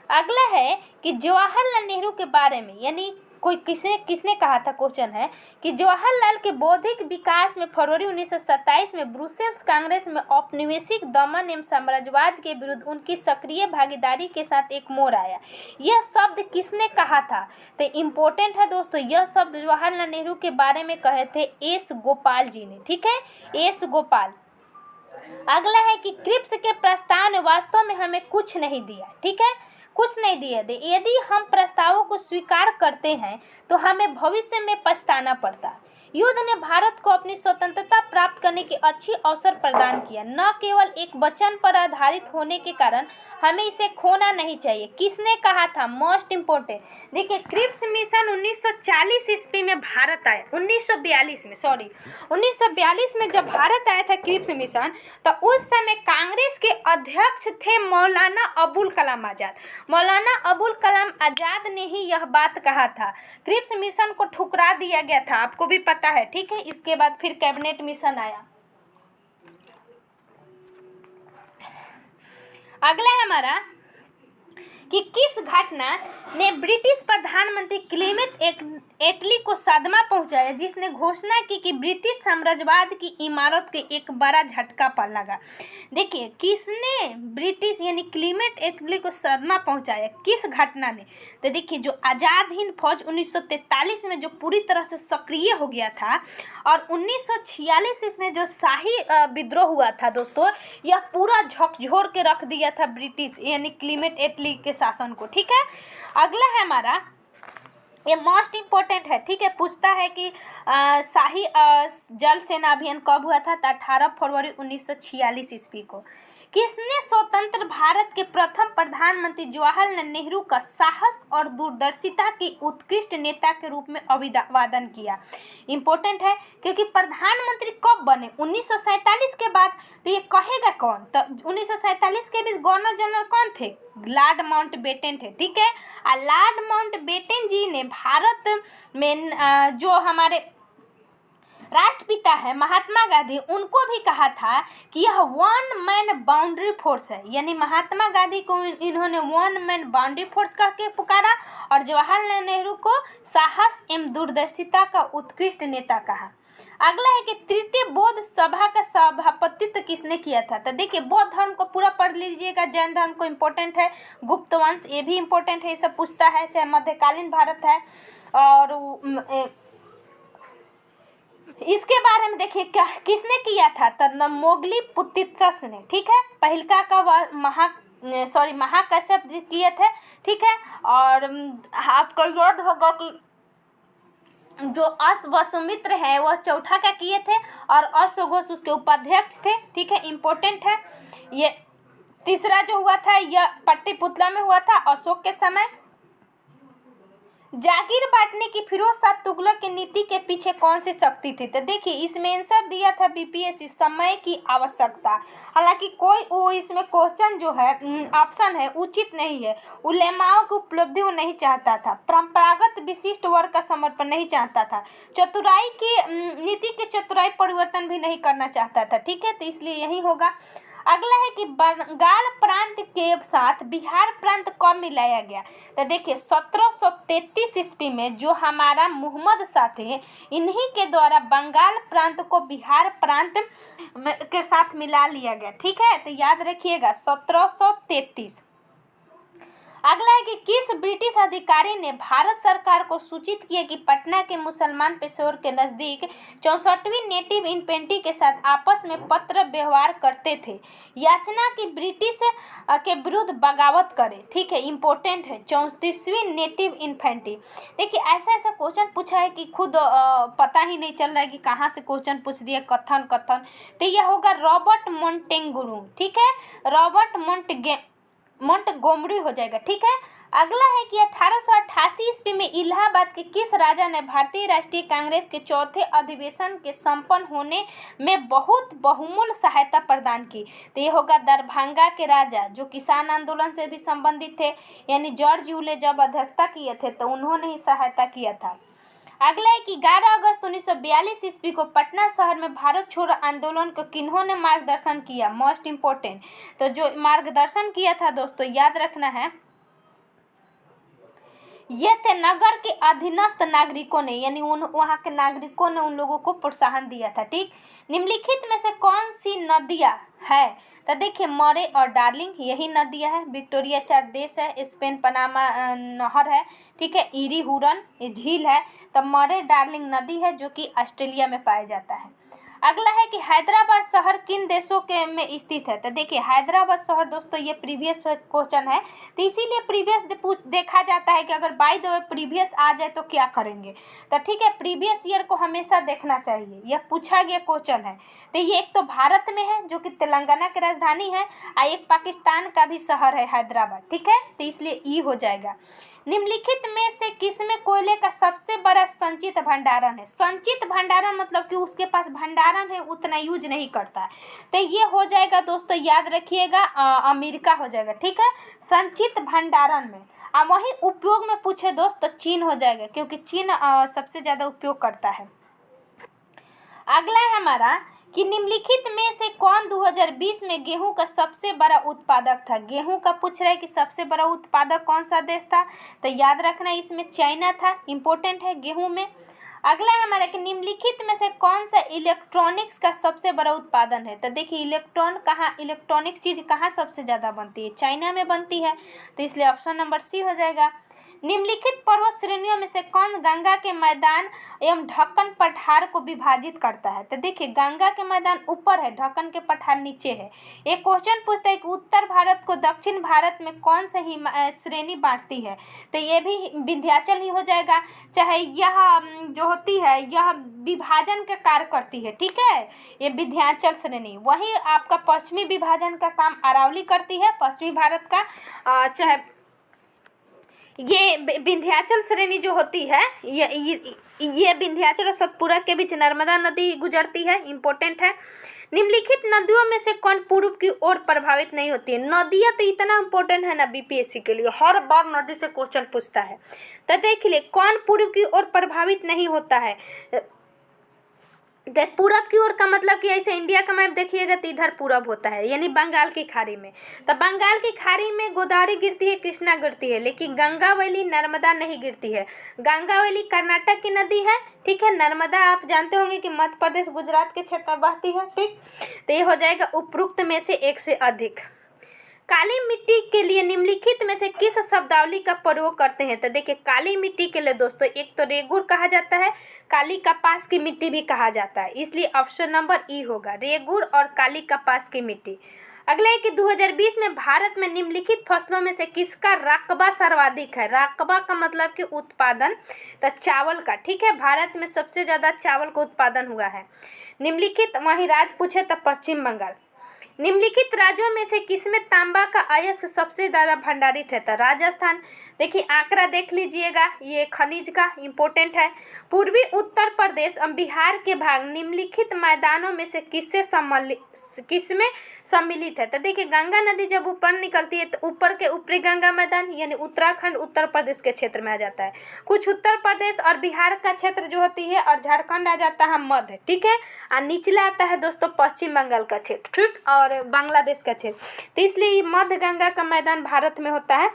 अगला है कि जवाहरलाल नेहरू के बारे में, यानी कोई किसने किसने कहा था? क्वेश्चन है कि जवाहरलाल के बौद्धिक विकास में फरवरी 1927 में ब्रुसेल्स कांग्रेस में औपनिवेशिक दमन एवं साम्राज्यवाद के विरुद्ध उनकी सक्रिय भागीदारी के साथ एक मोड़ आया। यह शब्द किसने कहा था? तो इम्पोर्टेंट है दोस्तों, यह शब्द जवाहरलाल नेहरू के बारे में कहे थे एस गोपाल जी ने, ठीक है, एस गोपाल। अगला है कि क्रिप्स के प्रस्ताव ने वास्तव में हमें कुछ नहीं दिया, ठीक है, कुछ नहीं दिए थे। यदि हम प्रस्तावों को स्वीकार करते हैं तो हमें भविष्य में पछताना पड़ता है। युद्ध ने भारत को अपनी स्वतंत्रता प्राप्त करने की अच्छी अवसर प्रदान किया, न केवल एक वचन पर आधारित होने के कारण हमें इसे खोना नहीं चाहिए। किसने कहा था? मोस्ट इम्पोर्टेंट, देखिए क्रिप्स मिशन 1940 ईस्वी में भारत आया, 1942 में जब भारत आया था क्रिप्स मिशन, तो उस समय कांग्रेस के अध्यक्ष थे मौलाना अबुल कलाम आज़ाद। मौलाना अबुल कलाम आज़ाद ने ही यह बात कहा था। क्रिप्स मिशन को ठुकरा दिया गया था, आपको भी पता है, ठीक है। इसके बाद फिर कैबिनेट मिशन आया। अगला है हमारा कि किस घटना ने ब्रिटिश प्रधानमंत्री क्लेमेंट एटली को सदमा पहुंचाया, जिसने घोषणा की कि ब्रिटिश साम्राज्यवाद की इमारत के एक बड़ा झटका पर लगा। देखिए किसने ब्रिटिश यानी क्लेमेंट एटली को सदमा पहुंचाया, किस घटना ने? तो देखिए जो आज़ाद हिंद फौज 1943 में जो पूरी तरह से सक्रिय हो गया था, और 1946 में जो शाही विद्रोह हुआ था दोस्तों, यह पूरा झकझोर के रख दिया था ब्रिटिश यानी क्लेमेंट एटली के शासन को, ठीक है। अगला है हमारा, ये मोस्ट इम्पोर्टेंट है, ठीक है। पूछता है कि शाही जल सेना अभियान कब हुआ था? तो 18 फरवरी 1946 ईस्वी को। किसने स्वतंत्र भारत के प्रथम प्रधानमंत्री जवाहरलाल नेहरू का साहस और दूरदर्शिता की उत्कृष्ट नेता के रूप में अभिवादन किया? इम्पोर्टेंट है क्योंकि प्रधानमंत्री कब बने? 1947 के बाद। तो ये कहेगा कौन? तो 1947 के बीच गवर्नर जनरल कौन थे? लॉर्ड माउंटबेटन थे, ठीक है। और लॉर्ड माउंटबेटन जी ने भारत में जो हमारे राष्ट्रपिता है महात्मा गांधी, उनको भी कहा था कि यह 1 मैन बाउंड्री फोर्स है, यानी महात्मा गांधी को इन्होंने 1 मैन बाउंड्री फोर्स कह के पुकारा, और जवाहरलाल नेहरू को साहस एवं दूरदर्शिता का उत्कृष्ट नेता कहा। अगला है कि तृतीय बौद्ध सभा का सभापतित्व किसने किया था? तो देखिए बौद्ध धर्म को पूरा पढ़ लीजिएगा, जैन धर्म को इम्पोर्टेंट है, गुप्त वंश ये भी इम्पोर्टेंट है, ये सब पूछता है, चाहे मध्यकालीन भारत है। और इसके बारे में देखिए क्या किसने किया था? तो मोगली पुत्तित्स ने, ठीक है। पहिलका का महाकश्यप जी किए थे, ठीक है। और आपको याद होगा कि जो अश्वसुमित्र है वह चौथा का किए थे, और अश्वघोष उसके उपाध्यक्ष थे, ठीक है, इम्पोर्टेंट है। ये तीसरा जो हुआ था यह पट्टिपुत्ला में हुआ था अशोक के समय। जागीर बांटने की फिरोज शाह तुगलक की नीति के पीछे कौन सी शक्ति थी? तो देखिए इसमें आंसर दिया था बीपीएससी, समय की आवश्यकता। हालांकि कोई वो इसमें क्वेश्चन जो है ऑप्शन है उचित नहीं है। उलेमाओं की उपलब्धि वो नहीं चाहता था, परंपरागत विशिष्ट वर्ग का समर्पण नहीं चाहता था, चतुराई की नीति के चतुराई परिवर्तन भी नहीं करना चाहता था, ठीक है। तो इसलिए यही होगा। अगला है कि बंगाल प्रांत के साथ बिहार प्रांत कब मिलाया गया? तो देखिए 1733 ईस्वी में जो हमारा मोहम्मद शाह थे, इन्हीं के द्वारा बंगाल प्रांत को बिहार प्रांत के साथ मिला लिया गया, ठीक है। तो याद रखिएगा 1733। अगला है कि किस ब्रिटिश अधिकारी ने भारत सरकार को सूचित किया कि पटना के मुसलमान पेशोर के नजदीक 64वीं नेटिव इन्फेंट्री के साथ आपस में पत्र व्यवहार करते थे, याचना की ब्रिटिश के विरुद्ध बगावत करे। ठीक है, इंपॉर्टेंट है 34वीं नेटिव इन्फेंट्री। देखिए ऐसा ऐसा क्वेश्चन पूछा है कि खुद पता ही नहीं चल रहा है कि कहाँ से क्वेश्चन पूछ दिया, कथन कथन। तो यह होगा रॉबर्ट मोंटेगुरू। ठीक है, रॉबर्ट मोंटगोमरी हो जाएगा। ठीक है, अगला है कि 1888 ईस्वी में इलाहाबाद के किस राजा ने भारतीय राष्ट्रीय कांग्रेस के चौथे अधिवेशन के संपन्न होने में बहुत बहुमूल्य सहायता प्रदान की। तो ये होगा दरभंगा के राजा, जो किसान आंदोलन से भी संबंधित थे, यानी जॉर्ज यूले जब अध्यक्षता किए थे तो उन्होंने ही सहायता किया था। अगला है कि 11 अगस्त 1942 ईस्वी को पटना शहर में भारत छोड़ो आंदोलन को किन्होंने मार्गदर्शन किया, मोस्ट इम्पोर्टेंट। तो जो मार्गदर्शन किया था दोस्तों याद रखना है, ये थे नगर के अधीनस्थ नागरिकों ने, यानी वहाँ के नागरिकों ने उन लोगों को प्रोत्साहन दिया था। ठीक, निम्नलिखित में से कौन सी नदियाँ है? तो देखिए मरे और डार्लिंग यही नदियाँ है। विक्टोरिया चार देश है, स्पेन पनामा नहर है। ठीक है, ईरी हुरन ये झील है। तो मरे डार्लिंग नदी है जो कि ऑस्ट्रेलिया में पाया जाता है। अगला है कि हैदराबाद शहर किन देशों के में स्थित है? तो देखिए हैदराबाद शहर दोस्तों ये प्रीवियस क्वेश्चन है, तो इसीलिए प्रीवियस देखा जाता है कि अगर बाय द वे प्रीवियस आ जाए तो क्या करेंगे। तो ठीक है, प्रीवियस ईयर को हमेशा देखना चाहिए, यह पूछा गया क्वेश्चन है। तो ये एक तो भारत में है जो कि तेलंगाना की राजधानी है, और एक पाकिस्तान का भी शहर है हैदराबाद। ठीक है, तो इसलिए ई हो जाएगा। निम्नलिखित में से किसमें कोयले का सबसे बड़ा संचित भंडारण है? संचित भंडारण मतलब कि उसके पास भंडारण है, उतना यूज नहीं करता है। तो ये हो जाएगा दोस्तों, याद रखिएगा अमेरिका हो जाएगा। ठीक है, संचित भंडारण में। अब वही उपयोग में पूछे दोस्त तो चीन हो जाएगा, क्योंकि चीन सबसे ज़्यादा उपयोग करता है। अगला है हमारा कि निम्नलिखित में से कौन 2020 में गेहूं का सबसे बड़ा उत्पादक था? गेहूं का पूछ रहा है कि सबसे बड़ा उत्पादक कौन सा देश था? तो याद रखना इसमें चाइना था, इंपॉर्टेंट है गेहूं में। अगला है हमारा कि निम्नलिखित में से कौन सा इलेक्ट्रॉनिक्स का सबसे बड़ा उत्पादन है? तो देखिए इलेक्ट्रॉनिक्स चीज़ कहाँ सबसे ज़्यादा बनती है? चाइना में बनती है, तो इसलिए ऑप्शन नंबर सी हो जाएगा। निम्नलिखित पर्वत श्रेणियों में से कौन गंगा के मैदान एवं ढक्कन पठार को विभाजित करता है? तो देखिए गंगा के मैदान ऊपर है, ढक्कन के पठार नीचे है। एक क्वेश्चन पूछता है कि उत्तर भारत को दक्षिण भारत में कौन सा ही श्रेणी बांटती है? तो ये भी विंध्याचल ही हो जाएगा, चाहे यह जो होती है यह विभाजन का कार्य करती है। ठीक है, ये विंध्याचल श्रेणी। वही आपका पश्चिमी विभाजन का काम अरावली करती है, पश्चिमी भारत का। चाहे ये विंध्याचल श्रेणी जो होती है, ये विंध्याचल और सतपुरा के बीच नर्मदा नदी गुजरती है, इंपॉर्टेंट है। निम्नलिखित नदियों में से कौन पूर्व की ओर प्रभावित नहीं होती है? नदियाँ तो इतना इंपॉर्टेंट है ना बीपीएससी के लिए, हर बार नदी से क्वेश्चन पूछता है। तो देख लिए कौन पूर्व की ओर प्रभावित नहीं होता है। पूरब की ओर का मतलब कि ऐसे इंडिया का मैप देखिएगा तो इधर पूरब होता है, यानी बंगाल की खाड़ी में। तो बंगाल की खाड़ी में गोदावरी गिरती है, कृष्णा गिरती है, लेकिन गंगावली नर्मदा नहीं गिरती है। गंगावली कर्नाटक की नदी है। ठीक है, नर्मदा आप जानते होंगे कि मध्य प्रदेश गुजरात के क्षेत्र में बहती है। ठीक, तो ये हो जाएगा उपरोक्त में से एक से अधिक। काली मिट्टी के लिए निम्नलिखित में से किस शब्दावली का प्रयोग करते हैं? तो देखिए काली मिट्टी के लिए दोस्तों एक तो रेगुर कहा जाता है, काली कपास की मिट्टी भी कहा जाता है, इसलिए ऑप्शन नंबर ई होगा, रेगुर और काली कपास की मिट्टी। अगला है कि 2020 में भारत में निम्नलिखित फसलों में से किसका रकबा सर्वाधिक है? रकबा का मतलब कि उत्पादन, तो चावल का। ठीक है, भारत में सबसे ज़्यादा चावल का उत्पादन हुआ है। निम्नलिखित वहीं राज्य पूछे तो पश्चिम बंगाल। निम्नलिखित राज्यों में से किसमें तांबा का अयस्क सबसे ज़्यादा भंडारित है? तो राजस्थान। देखिए आंकड़ा देख लीजिएगा, ये खनिज का इंपॉर्टेंट है। पूर्वी उत्तर प्रदेश और बिहार के भाग निम्नलिखित मैदानों में से किसमें सम्मिलित है? तो देखिए गंगा नदी जब ऊपर निकलती है तो ऊपर के ऊपरी गंगा मैदान यानी उत्तराखंड उत्तर प्रदेश के क्षेत्र में आ जाता है। कुछ उत्तर प्रदेश और बिहार का क्षेत्र जो होती है और झारखंड आ जाता है मध्य। ठीक है, और निचला आता है दोस्तों पश्चिम बंगाल का क्षेत्र, ठीक, और बांग्लादेश का क्षेत्र। तो इसलिए मध्य गंगा का मैदान भारत में होता है।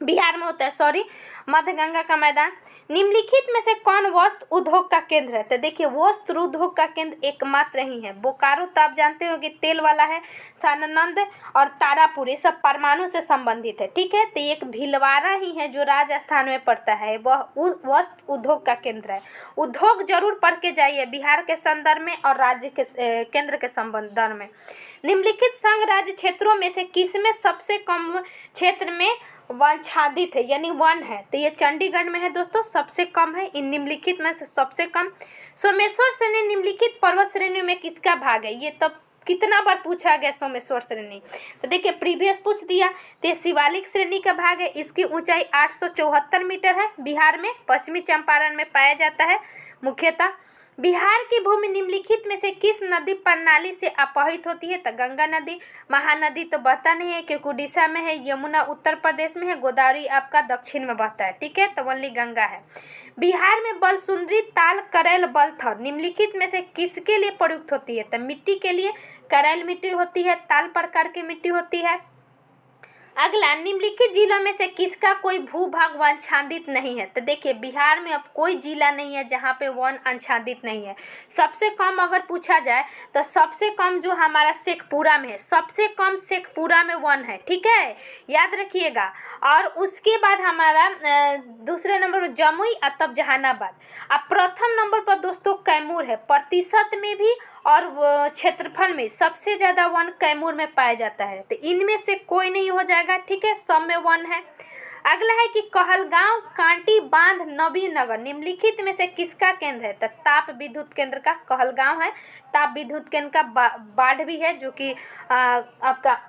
बिहार में होता है, सॉरी, मध्य गंगा का मैदान। निम्नलिखित में से कौन वस्त्र उद्योग का केंद्र है? तो देखिए वस्त्र उद्योग का केंद्र एकमात्र ही है बोकारो, तो आप जानते हो कि तेल वाला है। सानंद और तारापुर ये सब परमाणु से संबंधित है, ठीक है। तो एक भीलवाड़ा ही है जो राजस्थान में पड़ता है, वह वस्त्र उद्योग का केंद्र है। उद्योग जरूर पढ़ के जाइए बिहार के संदर्भ में और राज्य के केंद्र के संदर्भ में। निम्नलिखित संघ राज्य क्षेत्रों में से किसमें सबसे कम क्षेत्र में वनाच्छादित है, यानी वन है? तो ये चंडीगढ़ में है दोस्तों, सबसे कम है इन निम्नलिखित में से सबसे कम। सोमेश्वर श्रेणी निम्नलिखित पर्वत श्रेणी में किसका भाग है? ये तब कितना बार पूछा गया सोमेश्वर श्रेणी, तो देखिए प्रीवियस पूछ दिया। तो ये शिवालिक श्रेणी का भाग है, इसकी ऊंचाई 874 मीटर है, बिहार में पश्चिमी चंपारण में पाया जाता है मुख्यतः। बिहार की भूमि निम्नलिखित में से किस नदी प्रणाली से अपहित होती है? तो गंगा नदी। महानदी तो बहता नहीं है क्योंकि उड़ीसा में है, यमुना उत्तर प्रदेश में है, गोदावरी आपका दक्षिण में बहता है, ठीक है, तो ओनली गंगा है। बिहार में बलसुंदरी, ताल, करेल, बलथर निम्नलिखित में से किसके लिए प्रयुक्त होती है? तो मिट्टी के लिए करेल मिट्टी होती है, ताल प्रकार की मिट्टी होती है। अगला, निम्नलिखित जिलों में से किसका कोई भूभाग वन आच्छादित नहीं है? तो देखिए बिहार में अब कोई जिला नहीं है जहाँ पे वन आच्छादित नहीं है। सबसे कम अगर पूछा जाए तो सबसे कम जो हमारा शेखपुरा में है, सबसे कम शेखपुरा में वन है, ठीक है, याद रखिएगा। और उसके बाद हमारा दूसरे नंबर पर जमुई और तब जहानाबाद। अब प्रथम नंबर पर दोस्तों कैमूर है, प्रतिशत में भी और क्षेत्रफल में सबसे ज़्यादा वन कैमूर में पाया जाता है। तो इनमें से कोई नहीं हो जाएगा, ठीक है, सब में वन है। अगला है कि कहलगांव, कांटी बांध, नवीनगर निम्नलिखित में से किसका केंद्र है? तो ताप विद्युत केंद्र का कहलगांव है। ताप विद्युत केंद्र का बाढ़ भी है जो कि आपका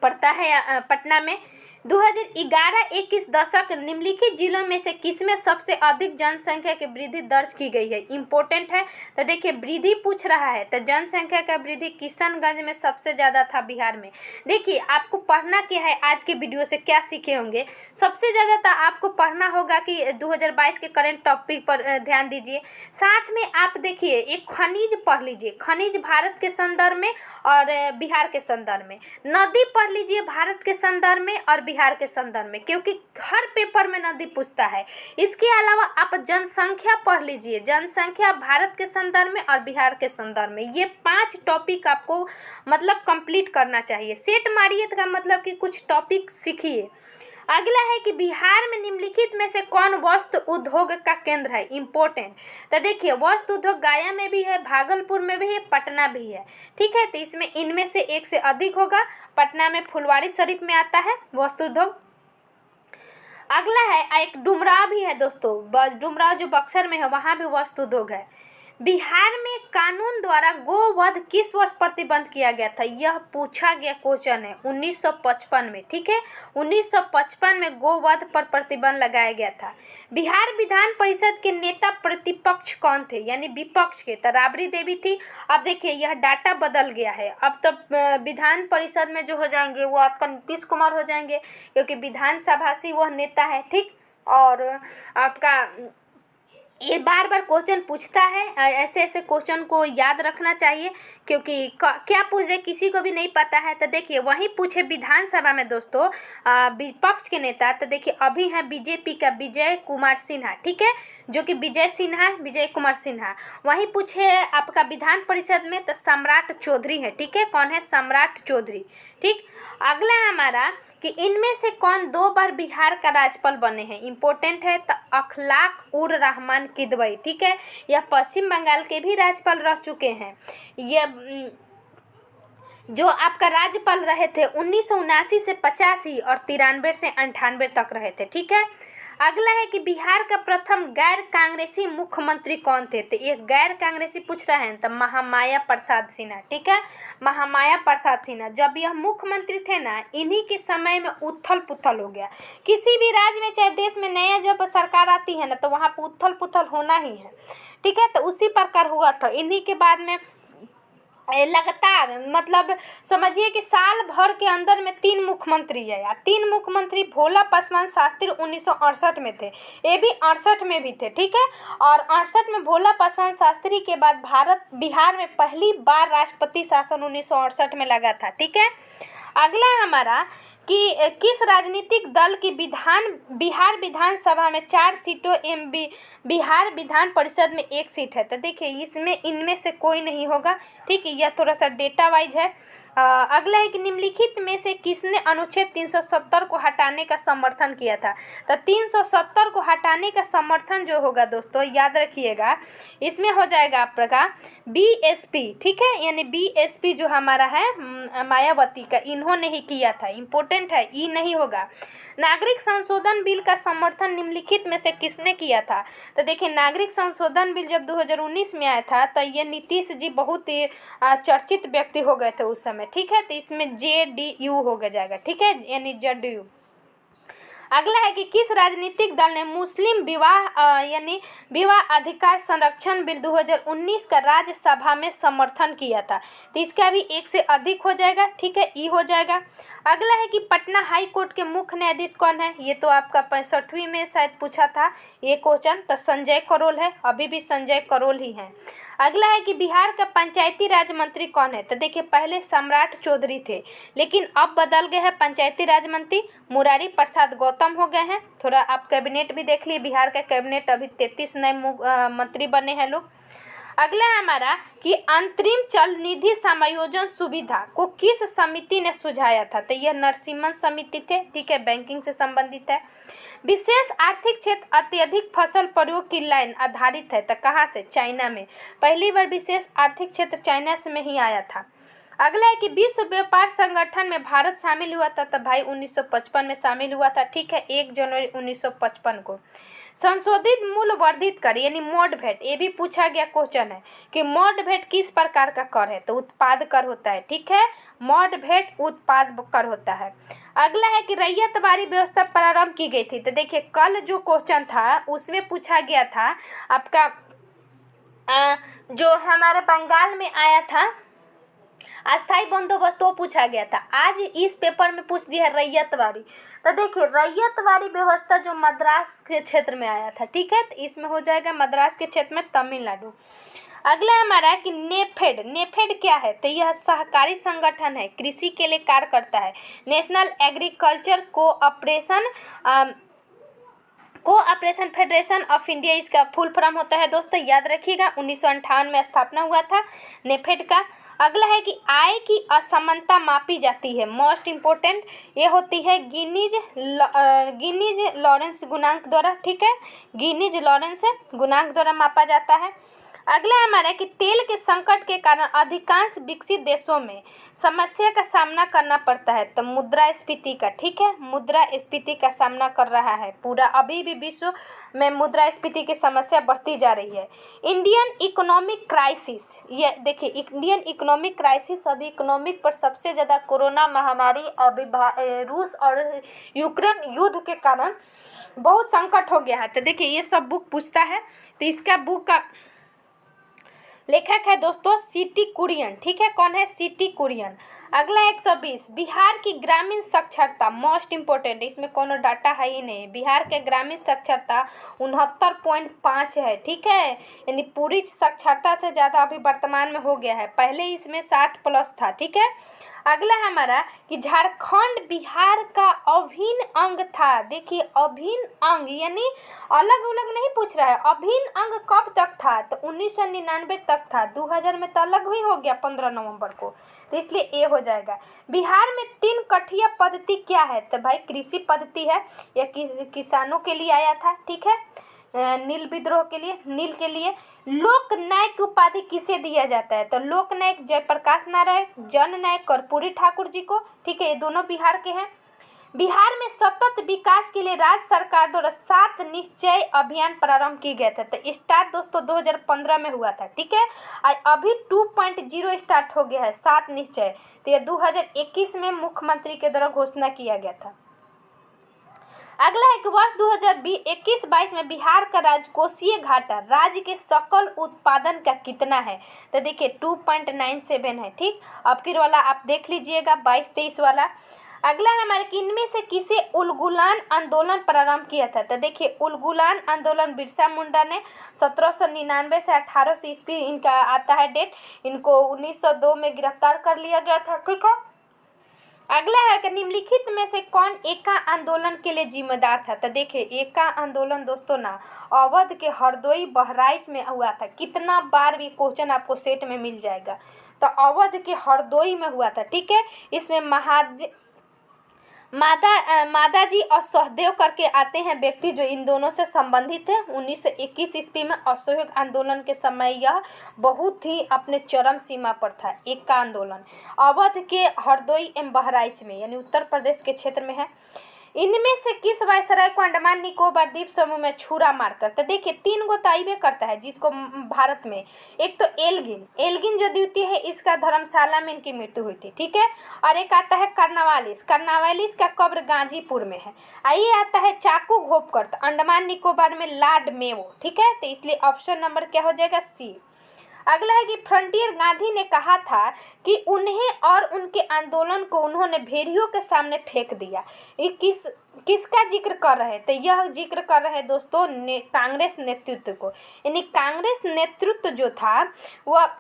पड़ता है पटना में। 2011-21 दशक निम्नलिखित जिलों में से किसमें सबसे अधिक जनसंख्या की वृद्धि दर्ज की गई है? इंपॉर्टेंट है, तो देखिए वृद्धि पूछ रहा है, तो जनसंख्या का वृद्धि किशनगंज में सबसे ज़्यादा था बिहार में। देखिए आपको पढ़ना क्या है, आज के वीडियो से क्या सीखे होंगे? सबसे ज़्यादा तो आपको पढ़ना होगा कि 2022 के करंट टॉपिक पर ध्यान दीजिए। साथ में आप देखिए एक खनिज पढ़ लीजिए, खनिज भारत के संदर्भ में और बिहार के संदर्भ में। नदी पढ़ लीजिए भारत के संदर्भ में और बिहार के संदर्भ में, क्योंकि हर पेपर में नदी पूछता है। इसके अलावा आप जनसंख्या पढ़ लीजिए, जनसंख्या भारत के संदर्भ में और बिहार के संदर्भ में। ये 5 टॉपिक आपको मतलब कंप्लीट करना चाहिए। सेट मारिए का मतलब कि कुछ टॉपिक सीखिए। अगला है कि बिहार में निम्नलिखित में से कौन वस्त्र उद्योग का केंद्र है? इंपॉर्टेंट, तो देखिए वस्त्र उद्योग गया में भी है, भागलपुर में भी है, पटना भी है, ठीक है। तो इसमें इनमें से एक से अधिक होगा। पटना में फुलवारी शरीफ में आता है वस्त्र उद्योग। अगला है एक डुमराव भी है दोस्तों, डुमराव जो बक्सर में है वहाँ भी वस्त्र उद्योग है। बिहार में कानून द्वारा गोवध किस वर्ष प्रतिबंध किया गया था? यह पूछा गया क्वेश्चन है 1955 में, ठीक है, 1955 में गोवध पर प्रतिबंध लगाया गया था। बिहार विधान परिषद के नेता प्रतिपक्ष कौन थे, यानी विपक्ष के? तो राबड़ी देवी थी। अब देखिए यह डाटा बदल गया है, अब तो विधान परिषद में जो हो जाएंगे वो आपका नीतीश कुमार हो जाएंगे, क्योंकि विधानसभा से वह नेता है, ठीक। और आपका ये बार बार क्वेश्चन पूछता है, ऐसे ऐसे क्वेश्चन को याद रखना चाहिए, क्योंकि क्या पूछ दे किसी को भी नहीं पता है। तो देखिए वहीं पूछे विधानसभा में दोस्तों विपक्ष के नेता, तो देखिए अभी है बीजेपी का विजय कुमार सिन्हा, ठीक है, जो कि विजय कुमार सिन्हा। वहीं पूछे आपका विधान परिषद में तो सम्राट चौधरी है, ठीक है, कौन है? सम्राट चौधरी, ठीक। अगला हमारा कि इनमें से कौन 2 बार बिहार का राज्यपाल बने हैं? इंपॉर्टेंट है, तो अखलाक उर रहमान किदवई, ठीक है, यह पश्चिम बंगाल के भी राज्यपाल रह चुके हैं। ये जो आपका राज्यपाल रहे थे 1979 से 85 और 93 से 98 तक रहे थे, ठीक है। अगला है कि बिहार का प्रथम गैर कांग्रेसी मुख्यमंत्री कौन थे? तो एक गैर कांग्रेसी पूछ रहे हैं, तो महामाया प्रसाद सिन्हा, ठीक है, महामाया प्रसाद सिन्हा। जब यह मुख्यमंत्री थे ना, इन्हीं के समय में उथल पुथल हो गया। किसी भी राज्य में चाहे देश में नया जब सरकार आती है ना, तो वहाँ पर उथल पुथल होना ही है, ठीक है। तो उसी प्रकार हुआ था। इन्हीं के बाद में लगातार मतलब समझिए कि साल भर के अंदर में 3 मुख्यमंत्री है यार। 3 मुख्यमंत्री भोला पासवान शास्त्री 1968 में थे, ये भी 68 में भी थे, ठीक है। और 68 में भोला पासवान शास्त्री के बाद बिहार में पहली बार राष्ट्रपति शासन 1968 में लगा था, ठीक है। अगला हमारा कि किस राजनीतिक दल की बिहार विधानसभा में 4 सीटों एवं बिहार विधान परिषद में 1 सीट है। तो देखिए इसमें इनमें से कोई नहीं होगा, ठीक है, यह थोड़ा सा डेटा वाइज है। अगला है कि निम्नलिखित में से किसने अनुच्छेद 370 को हटाने का समर्थन किया था। तो 370 को हटाने का समर्थन जो होगा दोस्तों, याद रखिएगा, इसमें हो जाएगा आपका बीएसपी, ठीक है, यानी बीएसपी जो हमारा है मायावती का, इन्होंने ही किया था। इम्पोर्टेंट है, ई नहीं होगा। नागरिक संशोधन बिल का समर्थन निम्नलिखित में से किसने किया था। तो देखिए नागरिक संशोधन बिल जब 2019 में आया था तो ये नीतीश जी बहुत ही चर्चित व्यक्ति हो गए थे उस समय, ठीक है। तो इसमें JDU हो जाएगा, ठीक है, यानी JDU। अगला है कि किस राजनीतिक दल ने मुस्लिम विवाह यानी विवाह अधिकार संरक्षण बिल 2019 का राज्यसभा में समर्थन किया था। तो इसका भी 1 से अधिक हो जाएगा, ठीक है, ई हो जाएगा। अगला है कि पटना हाई कोर्ट के मुख्य न्यायाधीश कौन है। ये तो आपका 65वीं में शायद पूछा था ये क्वेश्चन, तो संजय करोल है, अभी भी संजय करोल ही है। अगला है कि बिहार का पंचायती राज मंत्री कौन है। तो देखिए पहले सम्राट चौधरी थे, लेकिन अब बदल गए हैं पंचायती राज मंत्री मुरारी प्रसाद गौतम हो गए हैं। थोड़ा आप कैबिनेट भी देख लिए, बिहार का कैबिनेट अभी 33 नए मंत्री बने हैं लोग। अगला है हमारा कि अंतरिम चल निधि समायोजन सुविधा को किस समिति ने सुझाया था। तो यह नरसिम्हन समिति थे, ठीक है, बैंकिंग से संबंधित है। विशेष आर्थिक क्षेत्र अत्यधिक फसल प्रयोग की लाइन आधारित है। तो कहाँ से, चाइना में, पहली बार विशेष आर्थिक क्षेत्र चाइना से में ही आया था। अगला है कि विश्व व्यापार संगठन में भारत शामिल हुआ था। तो भाई 1955 में शामिल हुआ था, ठीक है, 1 जनवरी 1955 को। संशोधित मूल्य वर्धित कर यानी मॉड वैट, ये भी पूछा गया क्वेश्चन है कि मॉड वैट किस प्रकार का कर है। तो उत्पाद कर होता है, ठीक है, मॉड वैट उत्पाद कर होता है। अगला है कि रैयतवारी व्यवस्था प्रारंभ की गई थी। तो देखिए कल जो क्वेश्चन था उसमें पूछा गया था आपका जो हमारे बंगाल में आया था अस्थाई बंदोबस्त, तो पूछा गया था। आज इस पेपर में पूछ दिया है रैयतवारी। तो देखिए रैयतवारी व्यवस्था जो मद्रास के क्षेत्र में आया था, ठीक है, तो इसमें हो जाएगा मद्रास के क्षेत्र में तमिलनाडु। अगला हमारा कि नेफेड क्या है। तो यह सहकारी संगठन है, कृषि के लिए कार्य करता है। National agriculture cooperation federation of India इसका फुल फॉर्म होता है दोस्तों, याद रखिएगा। 1958 में स्थापना हुआ था नेफेड का। अगला है कि आय की असमानता मापी जाती है, मोस्ट इम्पोर्टेंट, ये होती है गिनीज लॉरेंस गुणांक द्वारा, ठीक है, गिनीज लॉरेंस गुणांक द्वारा मापा जाता है। अगला हमारा कि तेल के संकट के कारण अधिकांश विकसित देशों में समस्या का सामना करना पड़ता है। तो मुद्रास्फीति का, ठीक है, मुद्रास्फीति का सामना कर रहा है पूरा, अभी भी विश्व में मुद्रास्फीति की समस्या बढ़ती जा रही है। इंडियन इकोनॉमिक क्राइसिस, ये देखिए इंडियन इकोनॉमिक क्राइसिस अभी इकोनॉमिक पर सबसे ज़्यादा कोरोना महामारी अभी रूस और यूक्रेन युद्ध के कारण बहुत संकट हो गया है। तो देखिए ये सब बुक पूछता है। तो इसका बुक का लेखक है दोस्तों सीटी कुरियन, ठीक है, कौन है, सीटी कुरियन। अगला 120 बिहार की ग्रामीण साक्षरता, मोस्ट इम्पोर्टेंट, इसमें कोनो डाटा है ही नहीं। बिहार के ग्रामीण साक्षरता 69.5 है, ठीक है, यानी पूरी साक्षरता से ज़्यादा अभी वर्तमान में हो गया है, पहले इसमें 60+ था, ठीक है। अगला हमारा कि झारखंड बिहार का अभिन्न अंग था। देखिए अभिन्न अंग यानी अलग अलग नहीं पूछ रहा है, अभिन्न अंग कब तक था। तो 1999 तक था, 2000 में तो अलग ही हो गया 15 नवंबर को, तो इसलिए ये हो जाएगा। बिहार में 3 कठिया पद्धति क्या है। तो भाई कृषि पद्धति है, यह किसानों के लिए आया था, ठीक है, नील विद्रोह के लिए, नील के लिए। लोक नायक उपाधि किसे दिया जाता है। तो लोक नायक जयप्रकाश नारायण, जन नायक कर्पूरी ठाकुर जी को, ठीक है, ये दोनों बिहार के हैं। बिहार में सतत विकास के लिए राज्य सरकार द्वारा 7 निश्चय अभियान प्रारंभ किए गए थे। तो स्टार्ट दोस्तों 2015 में हुआ था, ठीक है, अभी 2.0 स्टार्ट हो गया है 7 निश्चय। तो ये 2021 में मुख्यमंत्री के द्वारा घोषणा किया गया था। अगला है कि वर्ष 2021-22 में बिहार का राजकोषीय घाटा राज्य के सकल उत्पादन का कितना है। तो देखिए 2.97 है, ठीक। अब की वाला आप देख लीजिएगा 22-23 वाला। अगला हमारे कि इनमें से किसे उलगुलान आंदोलन प्रारंभ किया था। तो देखिए उलगुलान आंदोलन बिरसा मुंडा ने 1799 से 1800 ईस्वी इनका आता है डेट। इनको 1902 में गिरफ्तार कर लिया गया था, ठीक है। अगला है कि निम्नलिखित में से कौन एका आंदोलन के लिए जिम्मेदार था। तो देखिए एका आंदोलन दोस्तों ना अवध के हरदोई बहराइच में हुआ था। कितना बार भी क्वेश्चन आपको सेट में मिल जाएगा। तो अवध के हरदोई में हुआ था, ठीक है। इसमें मादाजी और सहदेव करके आते हैं व्यक्ति जो इन दोनों से संबंधित है। 1921 ईस्वी में असहयोग आंदोलन के समय यह बहुत ही अपने चरम सीमा पर था। एक का आंदोलन अवध के हरदोई एवं बहराइच में यानी उत्तर प्रदेश के क्षेत्र में है। इनमें से किस वायसराय को अंडमान निकोबार द्वीप समूह में छुरा मारकर। तो देखिए 3 गो तयबे करता है जिसको भारत में। एक तो एल्गिन जो द्वितीय है इसका धर्मशाला में इनकी मृत्यु हुई थी, ठीक है। और एक आता है कर्नावालिस का कब्र गाजीपुर में है। आइए आता है चाकू घोपकर, तो अंडमान निकोबार में लाड मेवो, ठीक है। तो इसलिए ऑप्शन नंबर क्या हो जाएगा, सी। अगला है कि फ्रंटियर गांधी ने कहा था कि उन्हें और उनके आंदोलन को उन्होंने भेड़ियों के सामने फेंक दिया। ये किसका जिक्र कर रहे थे, यह जिक्र कर रहे दोस्तों कांग्रेस नेतृत्व को। यानी कांग्रेस नेतृत्व जो था वह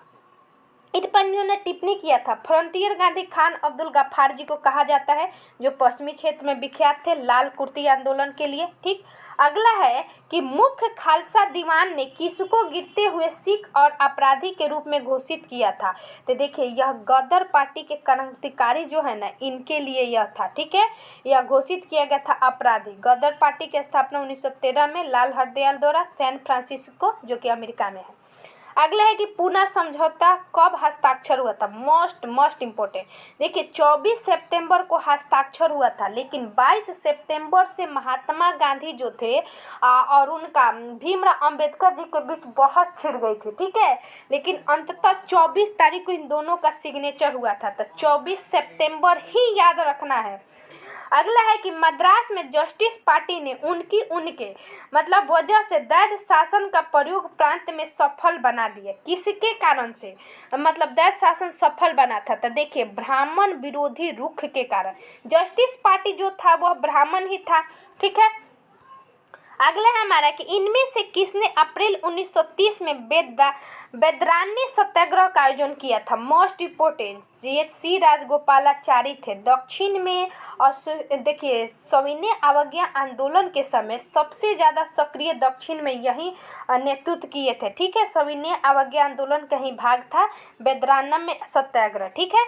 इस पर इन्होंने टिप्पणी किया था। फ्रंटियर गांधी खान अब्दुल गफ्फार जी को कहा जाता है जो पश्चिमी क्षेत्र में विख्यात थे लाल कुर्ती आंदोलन के लिए, ठीक। अगला है कि मुख्य खालसा दीवान ने किसको गिरते हुए सिख और अपराधी के रूप में घोषित किया था। तो देखिए यह गदर पार्टी के क्रांतिकारी जो है ना इनके लिए यह था, ठीक है। यह घोषित किया गया था अपराधी। गदर पार्टी की स्थापना 1913 में लाल हरदयाल द्वारा सैन फ्रांसिस्को जो कि अमेरिका में है। अगला है कि पूना समझौता कब हस्ताक्षर हुआ था, मोस्ट इम्पोर्टेंट। देखिए 24 सितंबर को हस्ताक्षर हुआ था, लेकिन 22 सितंबर से महात्मा गांधी जो थे और उनका भीमराव अंबेडकर जी के बीच बहस छिड़ गई थी, ठीक है। लेकिन अंततः 24 तारीख को इन दोनों का सिग्नेचर हुआ था। तो 24 सितंबर ही याद रखना है। अगला है कि मद्रास में जस्टिस पार्टी ने उनके मतलब वजह से दैध शासन का प्रयोग प्रांत में सफल बना दिया। किसके कारण से मतलब दैध शासन सफल बना था। तो देखिए ब्राह्मण विरोधी रुख के कारण। जस्टिस पार्टी जो था वह ब्राह्मण ही था, ठीक है। अगला है हमारा कि इनमें से किसने अप्रैल 1930 में बेदरानी सत्याग्रह का आयोजन किया था। मोस्ट इम्पोर्टेंट सी राजगोपालाचारी थे। दक्षिण में और देखिए सविनय अवज्ञा आंदोलन के समय सबसे ज़्यादा सक्रिय दक्षिण में यही नेतृत्व किए थे, ठीक है। सविनय अवज्ञा आंदोलन का ही भाग था बेदरानम में सत्याग्रह, ठीक है।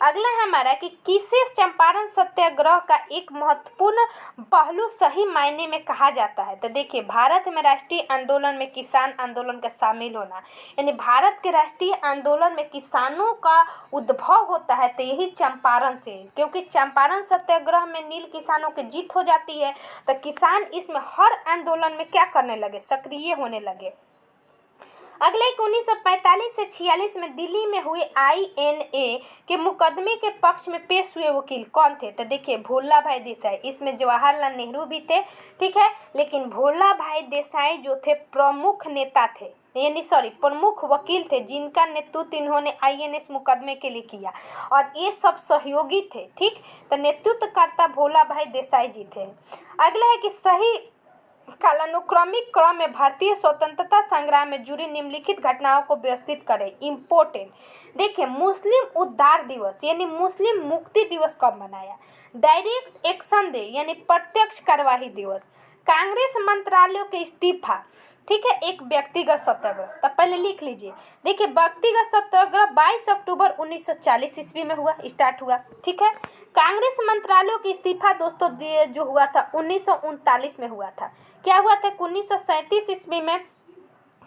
अगला है हमारा कि किसे चंपारण सत्याग्रह का एक महत्वपूर्ण पहलू सही मायने में कहा जाता है। तो देखिए भारत में राष्ट्रीय आंदोलन में किसान आंदोलन का शामिल होना, यानी भारत के राष्ट्रीय आंदोलन में किसानों का उद्भव होता है तो यही चंपारण से, क्योंकि चंपारण सत्याग्रह में नील किसानों की जीत हो जाती है तो किसान इसमें हर आंदोलन में क्या करने लगे, सक्रिय होने लगे। अगले 1945 से 46 में दिल्ली में हुए INA के मुकदमे के पक्ष में पेश हुए वकील कौन थे। तो देखिए भोला भाई देसाई, इसमें जवाहरलाल नेहरू भी थे, ठीक है। लेकिन भोला भाई देसाई जो थे प्रमुख नेता थे, यानी प्रमुख वकील थे जिनका नेतृत्व इन्होंने INS मुकदमे के लिए किया और ये सब सहयोगी थे, ठीक। तो नेतृत्वकर्ता भोला भाई देसाई जी थे। अगला है कि सही कालानुक्रमिक क्रम में भारतीय स्वतंत्रता संग्राम में जुड़ी निम्नलिखित घटनाओं को व्यवस्थित करें। इम्पोर्टेंट देखिए मुस्लिम उद्धार दिवस यानी मुस्लिम मुक्ति दिवस कब मनाया। डायरेक्ट एक्शन डे यानी प्रत्यक्ष कार्यवाही दिवस। कांग्रेस मंत्रालयों के इस्तीफा, ठीक है। एक व्यक्तिगत सत्याग्रह, तो पहले लिख लीजिए। देखिए व्यक्तिगत सत्याग्रह 22 अक्टूबर 1940 ईस्वी में स्टार्ट हुआ, ठीक है। कांग्रेस मंत्रालयों की इस्तीफा दोस्तों जो हुआ था 1939 में हुआ था। क्या हुआ था 1937 ईस्वी में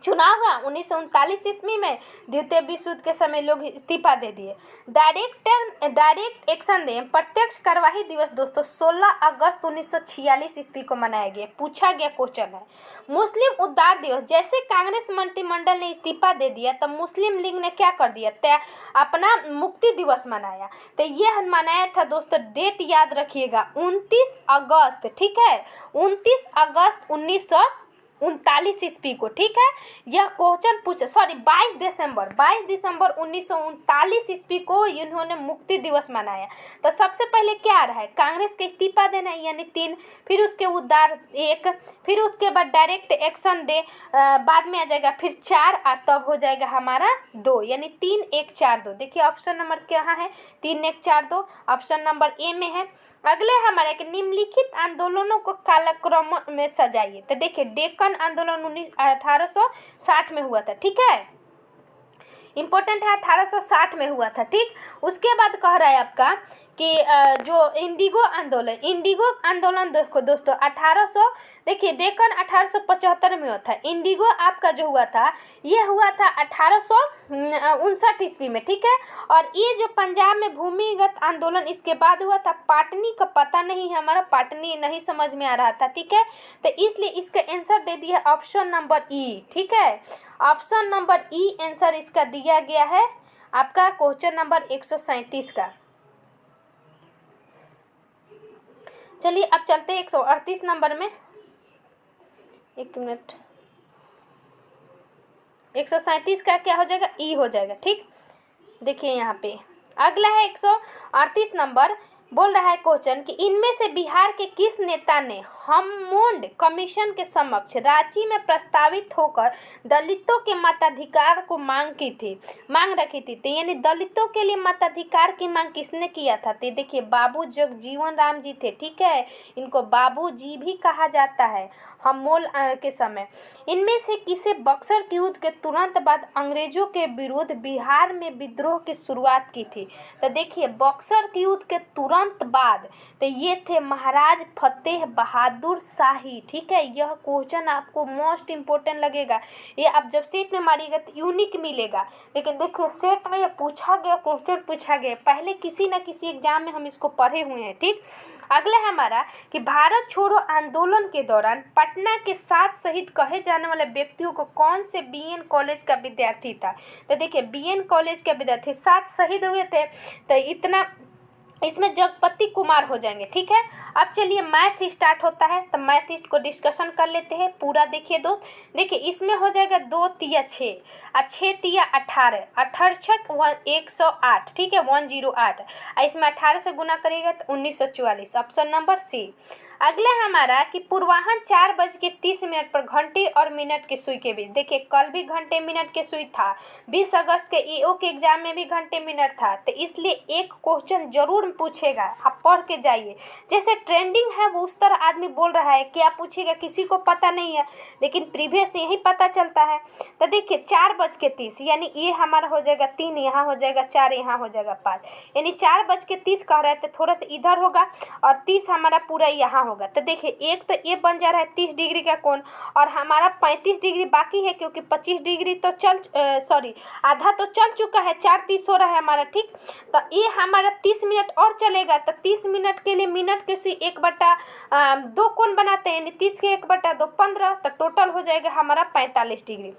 चुनाव हुआ, 1939 ईस्वी में द्वितीय विश्व युद्ध के समय लोग इस्तीफा दे दिए। डायरेक्ट एक्शन डे प्रत्यक्ष कार्यवाही दिवस दोस्तों 16 अगस्त 1946 ईस्वी को मनाया गया। पूछा गया क्वेश्चन है मुस्लिम उद्धार दिवस। जैसे कांग्रेस मंत्रिमंडल ने इस्तीफा दे दिया तब मुस्लिम लीग ने क्या कर दिया, अपना मुक्ति दिवस मनाया। तो यह मनाया था दोस्तों, डेट याद रखिएगा 29 अगस्त, ठीक है। 29 अगस्त 1939 ईस्वी को, ठीक है। यह क्वेश्चन पूछा, सॉरी 22 दिसंबर 1939 ईस्वी को इन्होंने मुक्ति दिवस मनाया। तो सबसे पहले क्या आ रहा है, कांग्रेस के इस्तीफा देना यानी 3, फिर उसके उद्धार 1, फिर उसके बाद डायरेक्ट एक्शन डे बाद में आ जाएगा, फिर 4 और तब हो जाएगा हमारा 2, यानी 3 1 4 2। देखिए ऑप्शन नंबर क्या है, 3 1 4 2 ऑप्शन नंबर ए में है। अगले हमारे कि निम्नलिखित आंदोलनों को कालक्रम में सजाइए। तो देखिए डेक्कन आंदोलन 1860 में हुआ था, ठीक है, इम्पोर्टेंट है, 1860 में हुआ था, ठीक। उसके बाद कह रहा है आपका कि जो इंडिगो आंदोलन देखो दोस्तों 1800, देखिए डेक्कन 1875 में हुआ था, इंडिगो आपका जो हुआ था ये हुआ था 1859 ईस्वी में, ठीक है। और ये जो पंजाब में भूमिगत आंदोलन इसके बाद हुआ था, पाटनी का पता नहीं है हमारा, पाटनी नहीं समझ में आ रहा था, ठीक है। तो इसलिए इसका आंसर दे दिया ऑप्शन नंबर ई, ठीक है, ऑप्शन नंबर ई आंसर इसका दिया गया है आपका क्वेश्चन नंबर 137 का। चलिए अब चलते हैं 138 नंबर में, एक मिनट, 137 का क्या हो जाएगा, ई हो जाएगा, ठीक। देखिए यहाँ पे अगला है 138 नंबर, बोल रहा है क्वेश्चन कि इनमें से बिहार के किस नेता ने हममोंड कमीशन के समक्ष रांची में प्रस्तावित होकर दलितों के मताधिकार को मांग रखी थी। तो यानी दलितों के लिए मताधिकार की मांग किसने किया था, तो देखिए बाबू जगजीवन राम जी थे, ठीक है, इनको बाबू जी भी कहा जाता है हममोल के समय। इनमें से किसे बक्सर के युद्ध के तुरंत बाद अंग्रेजों के विरुद्ध बिहार में विद्रोह की शुरुआत की थी। तो देखिए बक्सर के युद्ध के तुरंत बाद तो ये थे महाराज फतेह बहादुर शाही, ठीक है। यह क्वेश्चन आपको मोस्ट इम्पोर्टेंट लगेगा, ये आप जब सेट में मारिएगा तो यूनिक मिलेगा, लेकिन देखिए सेट में ये पूछा गया क्वेश्चन पूछा गया, पहले किसी न किसी एग्जाम में हम इसको पढ़े हुए हैं, ठीक। अगला है हमारा कि भारत छोड़ो आंदोलन के दौरान पटना के 7 शहीद कहे जाने वाले व्यक्तियों को कौन से बीएन कॉलेज का विद्यार्थी था। तो देखिए बीएन कॉलेज के विद्यार्थी 7 शहीद हुए थे, तो इतना इसमें जगपति कुमार हो जाएंगे, ठीक है। अब चलिए मैथ स्टार्ट होता है, तो मैथ को डिस्कशन कर लेते हैं पूरा। देखिए दोस्त, देखिए इसमें हो जाएगा 2 तिया 6 और 6 तिया 18, 18 108, ठीक है, 108, और इसमें 18 से गुना करिएगा तो 1944, ऑप्शन नंबर सी। अगला हमारा कि पूर्वाह्न 4:30 पर घंटे और मिनट की सुई के बीच, देखिए कल भी घंटे मिनट के सुई था, 20 अगस्त के ईओ के एग्जाम में भी घंटे मिनट था, तो इसलिए एक क्वेश्चन जरूर पूछेगा, आप पढ़ के जाइए। जैसे ट्रेंडिंग है वो उस तरह आदमी बोल रहा है, क्या पूछेगा किसी को पता नहीं है, लेकिन प्रीवियस यही पता चलता है। तो देखिए 4:30 यानी ये हमारा हो जाएगा 3, यहाँ हो जाएगा 4, यहाँ हो जाएगा 5, यानी 4:30 कह रहे थे, थोड़ा सा इधर होगा और 30 हमारा पूरा यहाँ होगा। तो देखिए एक तो ये बन जा रहा है 30 डिग्री का कोण, और हमारा 35 डिग्री बाकी है, क्योंकि 25 डिग्री तो आधा तो चल चुका है, 4:30 हो रहा है हमारा, ठीक। तो ये हमारा 30 मिनट और चलेगा, तो 30 मिनट के लिए मिनट के से 1/2 कोण बनाते हैं, यानी 30 के 1/2 15, तो टोटल हो जाएगा हमारा 45 डिग्री।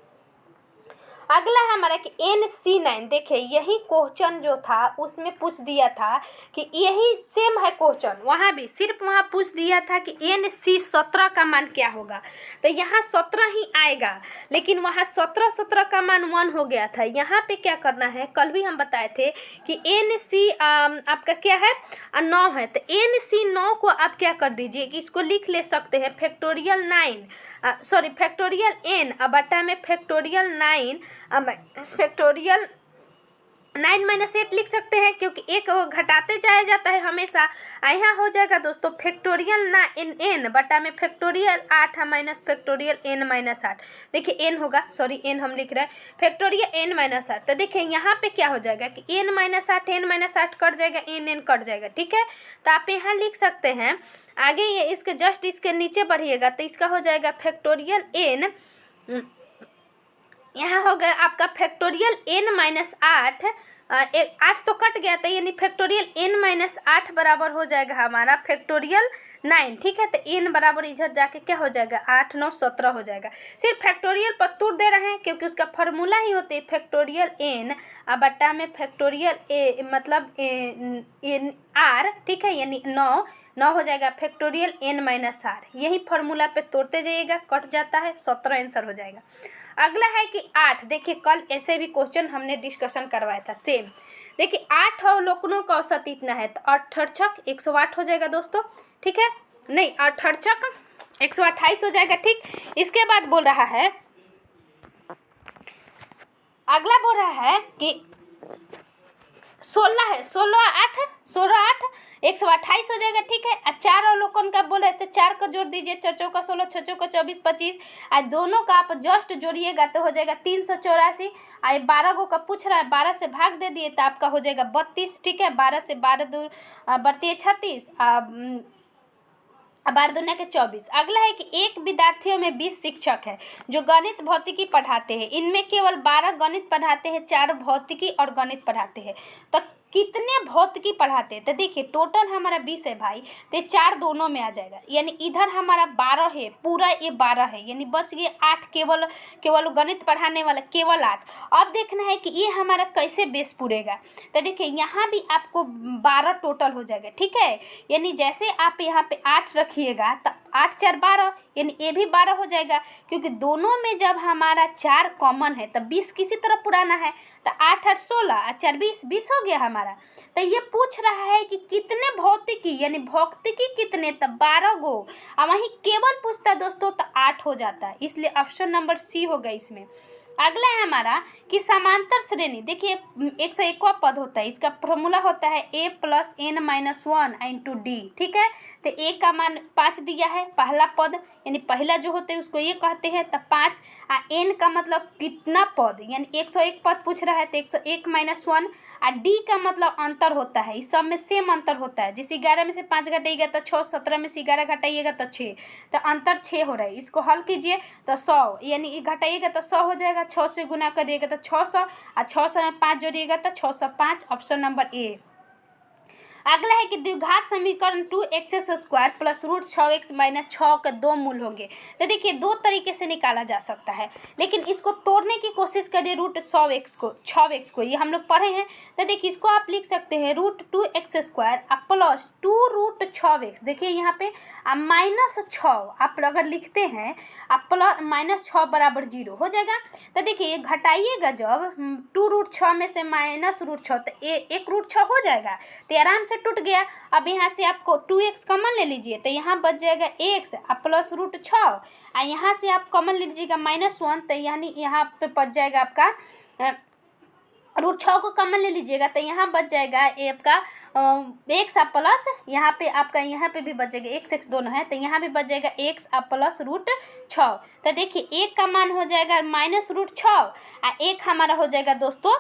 अगला है हमारा कि NC9, देखिए यही क्वेश्चन जो था उसमें पूछ दिया था कि यही सेम है क्वेश्चन, वहाँ भी सिर्फ वहाँ पूछ दिया था कि NC17 का मान क्या होगा। तो यहाँ 17 ही आएगा, लेकिन वहाँ 17 का मान 1 हो गया था। यहाँ पे क्या करना है, कल भी हम बताए थे कि NC आपका क्या है 9 है, तो NC9 को आप क्या कर दीजिए कि इसको लिख ले सकते हैं फैक्टोरियल n बटा में फैक्टोरियल 9 फैक्टोरियल 9-8 लिख सकते हैं, क्योंकि एक घटाते जाया जाता है हमेशा। यहाँ हो जाएगा दोस्तों फैक्टोरियल n बटा में फैक्टोरियल 8 माइनस फैक्टोरियल n-8, देखिए n होगा, सॉरी n हम लिख रहे हैं, फैक्टोरियल n-8। तो देखिए यहाँ पे क्या हो जाएगा कि n-8 कट जाएगा, n कट जाएगा, ठीक है। तो आप यहाँ लिख सकते हैं आगे, ये इसके जस्ट इसके नीचे बढ़िएगा तो इसका हो जाएगा फैक्टोरियल n, यहाँ हो गया आपका फैक्टोरियल n-8, 8 तो कट गया था, यानी फैक्टोरियल n-8 बराबर हो जाएगा हमारा फैक्टोरियल 9, ठीक है। तो n बराबर इधर जाके क्या हो जाएगा, 8 9 17 हो जाएगा। सिर्फ फैक्टोरियल पर तोड़ दे रहे हैं क्योंकि उसका फॉर्मूला ही होते है फैक्टोरियल n अब बट्टा में फैक्टोरियल a मतलब n r, ठीक है, यानी 9 हो जाएगा फैक्टोरियल n माइनस r। यही फॉर्मूला पे तोड़ते जाइएगा, कट जाता है, 17 आंसर हो जाएगा। अगला है कि 8, देखिए कल ऐसे भी क्वेश्चन हमने डिस्कशन करवाया था सेम। देखिए 8 अवलोकनों का औसत इतना है, तो 8 छक 108 हो जाएगा दोस्तों, ठीक है, नहीं 8 छक 128 हो जाएगा, ठीक। इसके बाद बोल रहा है, अगला बोल रहा है कि 16 है, 16 8 128 हो जाएगा, ठीक है। 4 अवलोकन का बोले तो 4 को जोड़ दीजिए, 4 चौका 16, 6 चौका 24 25, आज दोनों का आप जस्ट जोड़िएगा तो हो जाएगा 384। आज 12 को का पूछ रहा है, 12 से भाग दे दिए तो आपका हो जाएगा 32, ठीक है। 12 से 12 दूर बढ़ती है 36, 12 दूना के 24। अगला है कि एक विद्यार्थियों में 20 शिक्षक है जो गणित भौतिकी पढ़ाते हैं, इनमें केवल 12 गणित पढ़ाते हैं, 4 भौतिकी और गणित पढ़ाते हैं, तो कितने भौतिकी पढ़ाते हैं। तो देखिए टोटल हमारा 20 है भाई, तो 4 दोनों में आ जाएगा, यानी इधर हमारा 12 है, पूरा ये 12 है, यानी बच गए 8, केवल गणित पढ़ाने वाला केवल 8। अब देखना है कि ये हमारा कैसे बेस पूरेगा। तो देखिए यहाँ भी आपको 12 टोटल हो जाएगा, ठीक है, यानी जैसे आप यहाँ पे 8 रखिएगा तो 8 4 12, यानी ये भी 12 हो जाएगा, क्योंकि दोनों में जब हमारा 4 कॉमन है तब 20 किसी तरह पुराना है, तो 8 8 16 और 4 20 हो गया हमारा। तो ये पूछ रहा है कि कितने भौतिकी, यानी भौतिकी कितने, तब 12 गो, और वहीं केवल पूछता दोस्तों तो 8 हो जाता है, इसलिए ऑप्शन नंबर सी होगा इसमें। अगला है हमारा कि समांतर श्रेणी, देखिए 101वां पद होता है, इसका फॉर्मूला होता है a plus n minus 1 into D, ठीक है। तो a का मान 5 दिया है, पहला पद, यानी पहला जो होते हैं उसको ये कहते हैं, तब 5, n का मतलब कितना पद, यानी 101 पद पूछ रहा है तो 101 माइनस 1, और d का मतलब अंतर होता है, इस सब में सेम अंतर होता है, जिस 11 में से 5 घटाइएगा तो 6, 17 में से 11 घटाइएगा तो 6, तो अंतर 6 हो रहा है। इसको हल कीजिए तो 100, यानी घटाइएगा तो 100 हो जाएगा, 6 से गुना करिएगा तो 600, और 600 में 5 जोड़िएगा तो 605, ऑप्शन नंबर ए। अगला है कि द्विघात समीकरण 2x² plus root 6x minus 6 के 2 मूल होंगे। तो देखिए 2 तरीके से निकाला जा सकता है, लेकिन इसको तोड़ने की कोशिश करिए रूट 6x को, ये हम लोग पढ़े हैं। तो देखिए इसको आप लिख सकते हैं root 2x² plus 2 root 6x, देखिए यहाँ पे माइनस 6 आप अगर लिखते हैं प्लस माइनस 6 बराबर 0 हो जाएगा। तो देखिए ये घटाइएगा जब 2 रूट 6 में से माइनस रूट 6, तो 1 रूट 6 हो जाएगा, तो आराम से टूट गया। अब यहाँ से आपको 2x कॉमन ले लीजिए, तो यहाँ बच जाएगा x प्लस रूट 6, और यहाँ से आप कॉमन ले लीजिएगा -1, तो यानी यहाँ पे बच जाएगा आपका रूट 6 को कॉमन ले लीजिएगा, तो यहाँ बच जाएगा ये आपका x प्लस, यहाँ पे आपका यहाँ पे भी बच जाएगा x दोनों है, तो यहाँ भी बच जाएगा x प्लस रूट 6। तो देखिए एक का मान हो जाएगा माइनस रूट 6, और एक हमारा हो जाएगा दोस्तों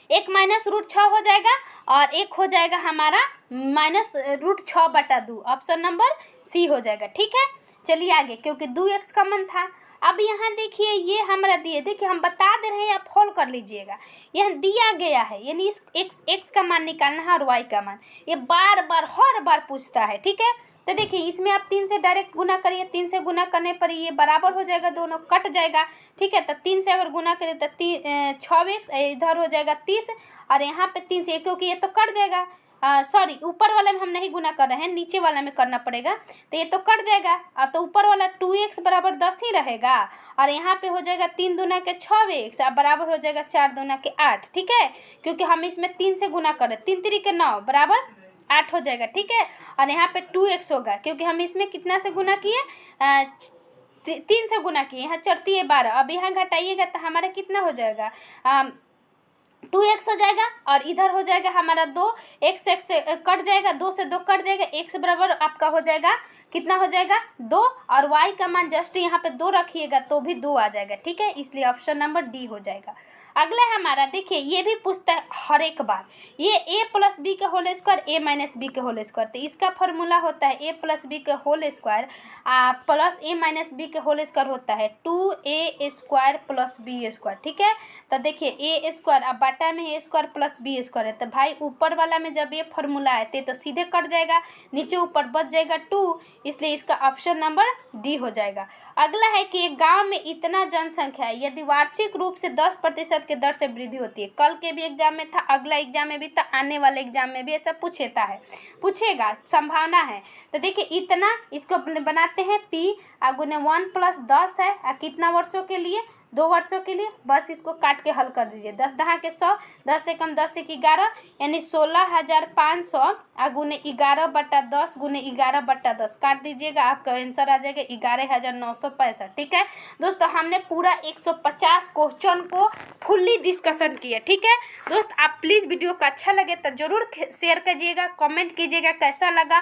एक माइनस रूट 6 हो जाएगा, और एक हो जाएगा हमारा माइनस रूट 6 बटा 2, ऑप्शन नंबर सी हो जाएगा, ठीक है। चलिए आगे, क्योंकि 2x कॉमन था। अब यहाँ देखिए ये हमारा दिए, देखिए हम बता दे रहे हैं, आप फॉलो कर लीजिएगा, यहाँ दिया गया है, यानी इस x का मान निकालना है और y का मान, ये बार बार हर बार पूछता है, ठीक है। तो देखिए इसमें आप 3 से डायरेक्ट गुना करिए, 3 से गुना करने पर ये बराबर हो जाएगा, दोनों कट जाएगा, ठीक है। तो 3 से अगर गुना करें तो 6x, इधर हो जाएगा 30, और यहाँ पे 3 से, क्योंकि ये तो कट जाएगा, सॉरी ऊपर वाले में हम नहीं गुना कर रहे हैं, नीचे वाला में करना पड़ेगा, तो ये तो कट जाएगा, तो ऊपर वाला 2x बराबर 10 ही रहेगा, और यहाँ पे हो जाएगा 3 दूना के 6x बराबर हो जाएगा 4 दूना के 8, ठीक है, क्योंकि हम इसमें 3 से गुना कर रहे हैं, 3 3 के 9 बराबर 8 हो जाएगा, ठीक है। और यहाँ पे 2x होगा, क्योंकि हम इसमें कितना से गुना किए, 3 से गुना किए, यहाँ चढ़ती है 12, अब यहाँ घटाइएगा तो हमारा कितना हो जाएगा 2x हो जाएगा, और इधर हो जाएगा हमारा 2, x कट जाएगा, 2 से 2 कट जाएगा, x बराबर आपका हो जाएगा कितना हो जाएगा 2, और y का मान जस्ट यहाँ पे 2 रखिएगा तो भी 2 आ जाएगा, ठीक है, इसलिए ऑप्शन नंबर डी हो जाएगा। अगला है हमारा, देखिए ये भी पूछता है हर एक बार, ये a प्लस बी का whole square a minus B के होल स्क्वायर, तो इसका फॉर्मूला होता है a प्लस बी के whole square plus a minus B के होल स्क्वायर होता है 2a square plus B square. ठीक है, तो देखिए a स्क्वायर, अब बाटा में a square plus B square है, तो भाई ऊपर वाला में जब ये फॉर्मूला है तो सीधे कट जाएगा, नीचे ऊपर बच जाएगा 2, इसलिए इसका ऑप्शन नंबर डी हो जाएगा। अगला है कि एक गांव में इतना जनसंख्या है, यदि वार्षिक रूप से 10% के दर से वृद्धि होती है। कल के भी एग्जाम में था, अगला एग्जाम में भी था, आने वाले एग्जाम में भी ऐसा पूछेगा, संभावना है। तो देखिए इतना, इसको बनाते हैं p गुने 1 + 10 है, कितना वर्षों के लिए, 2 वर्षों के लिए, बस इसको काट के हल कर दीजिए। 10 दहा के 100, 10 से कम 10 से 11, यानी 16,500 गुने 11/10 गुने 11/10 काट दीजिएगा, आपका आंसर आ जाएगा 11,965। ठीक है दोस्तों, हमने पूरा 150 क्वेश्चन को फुल्ली डिस्कशन किया। ठीक है दोस्त, आप प्लीज़ वीडियो को अच्छा लगे तो ज़रूर शेयर कीजिएगा, कमेंट कीजिएगा कैसा लगा।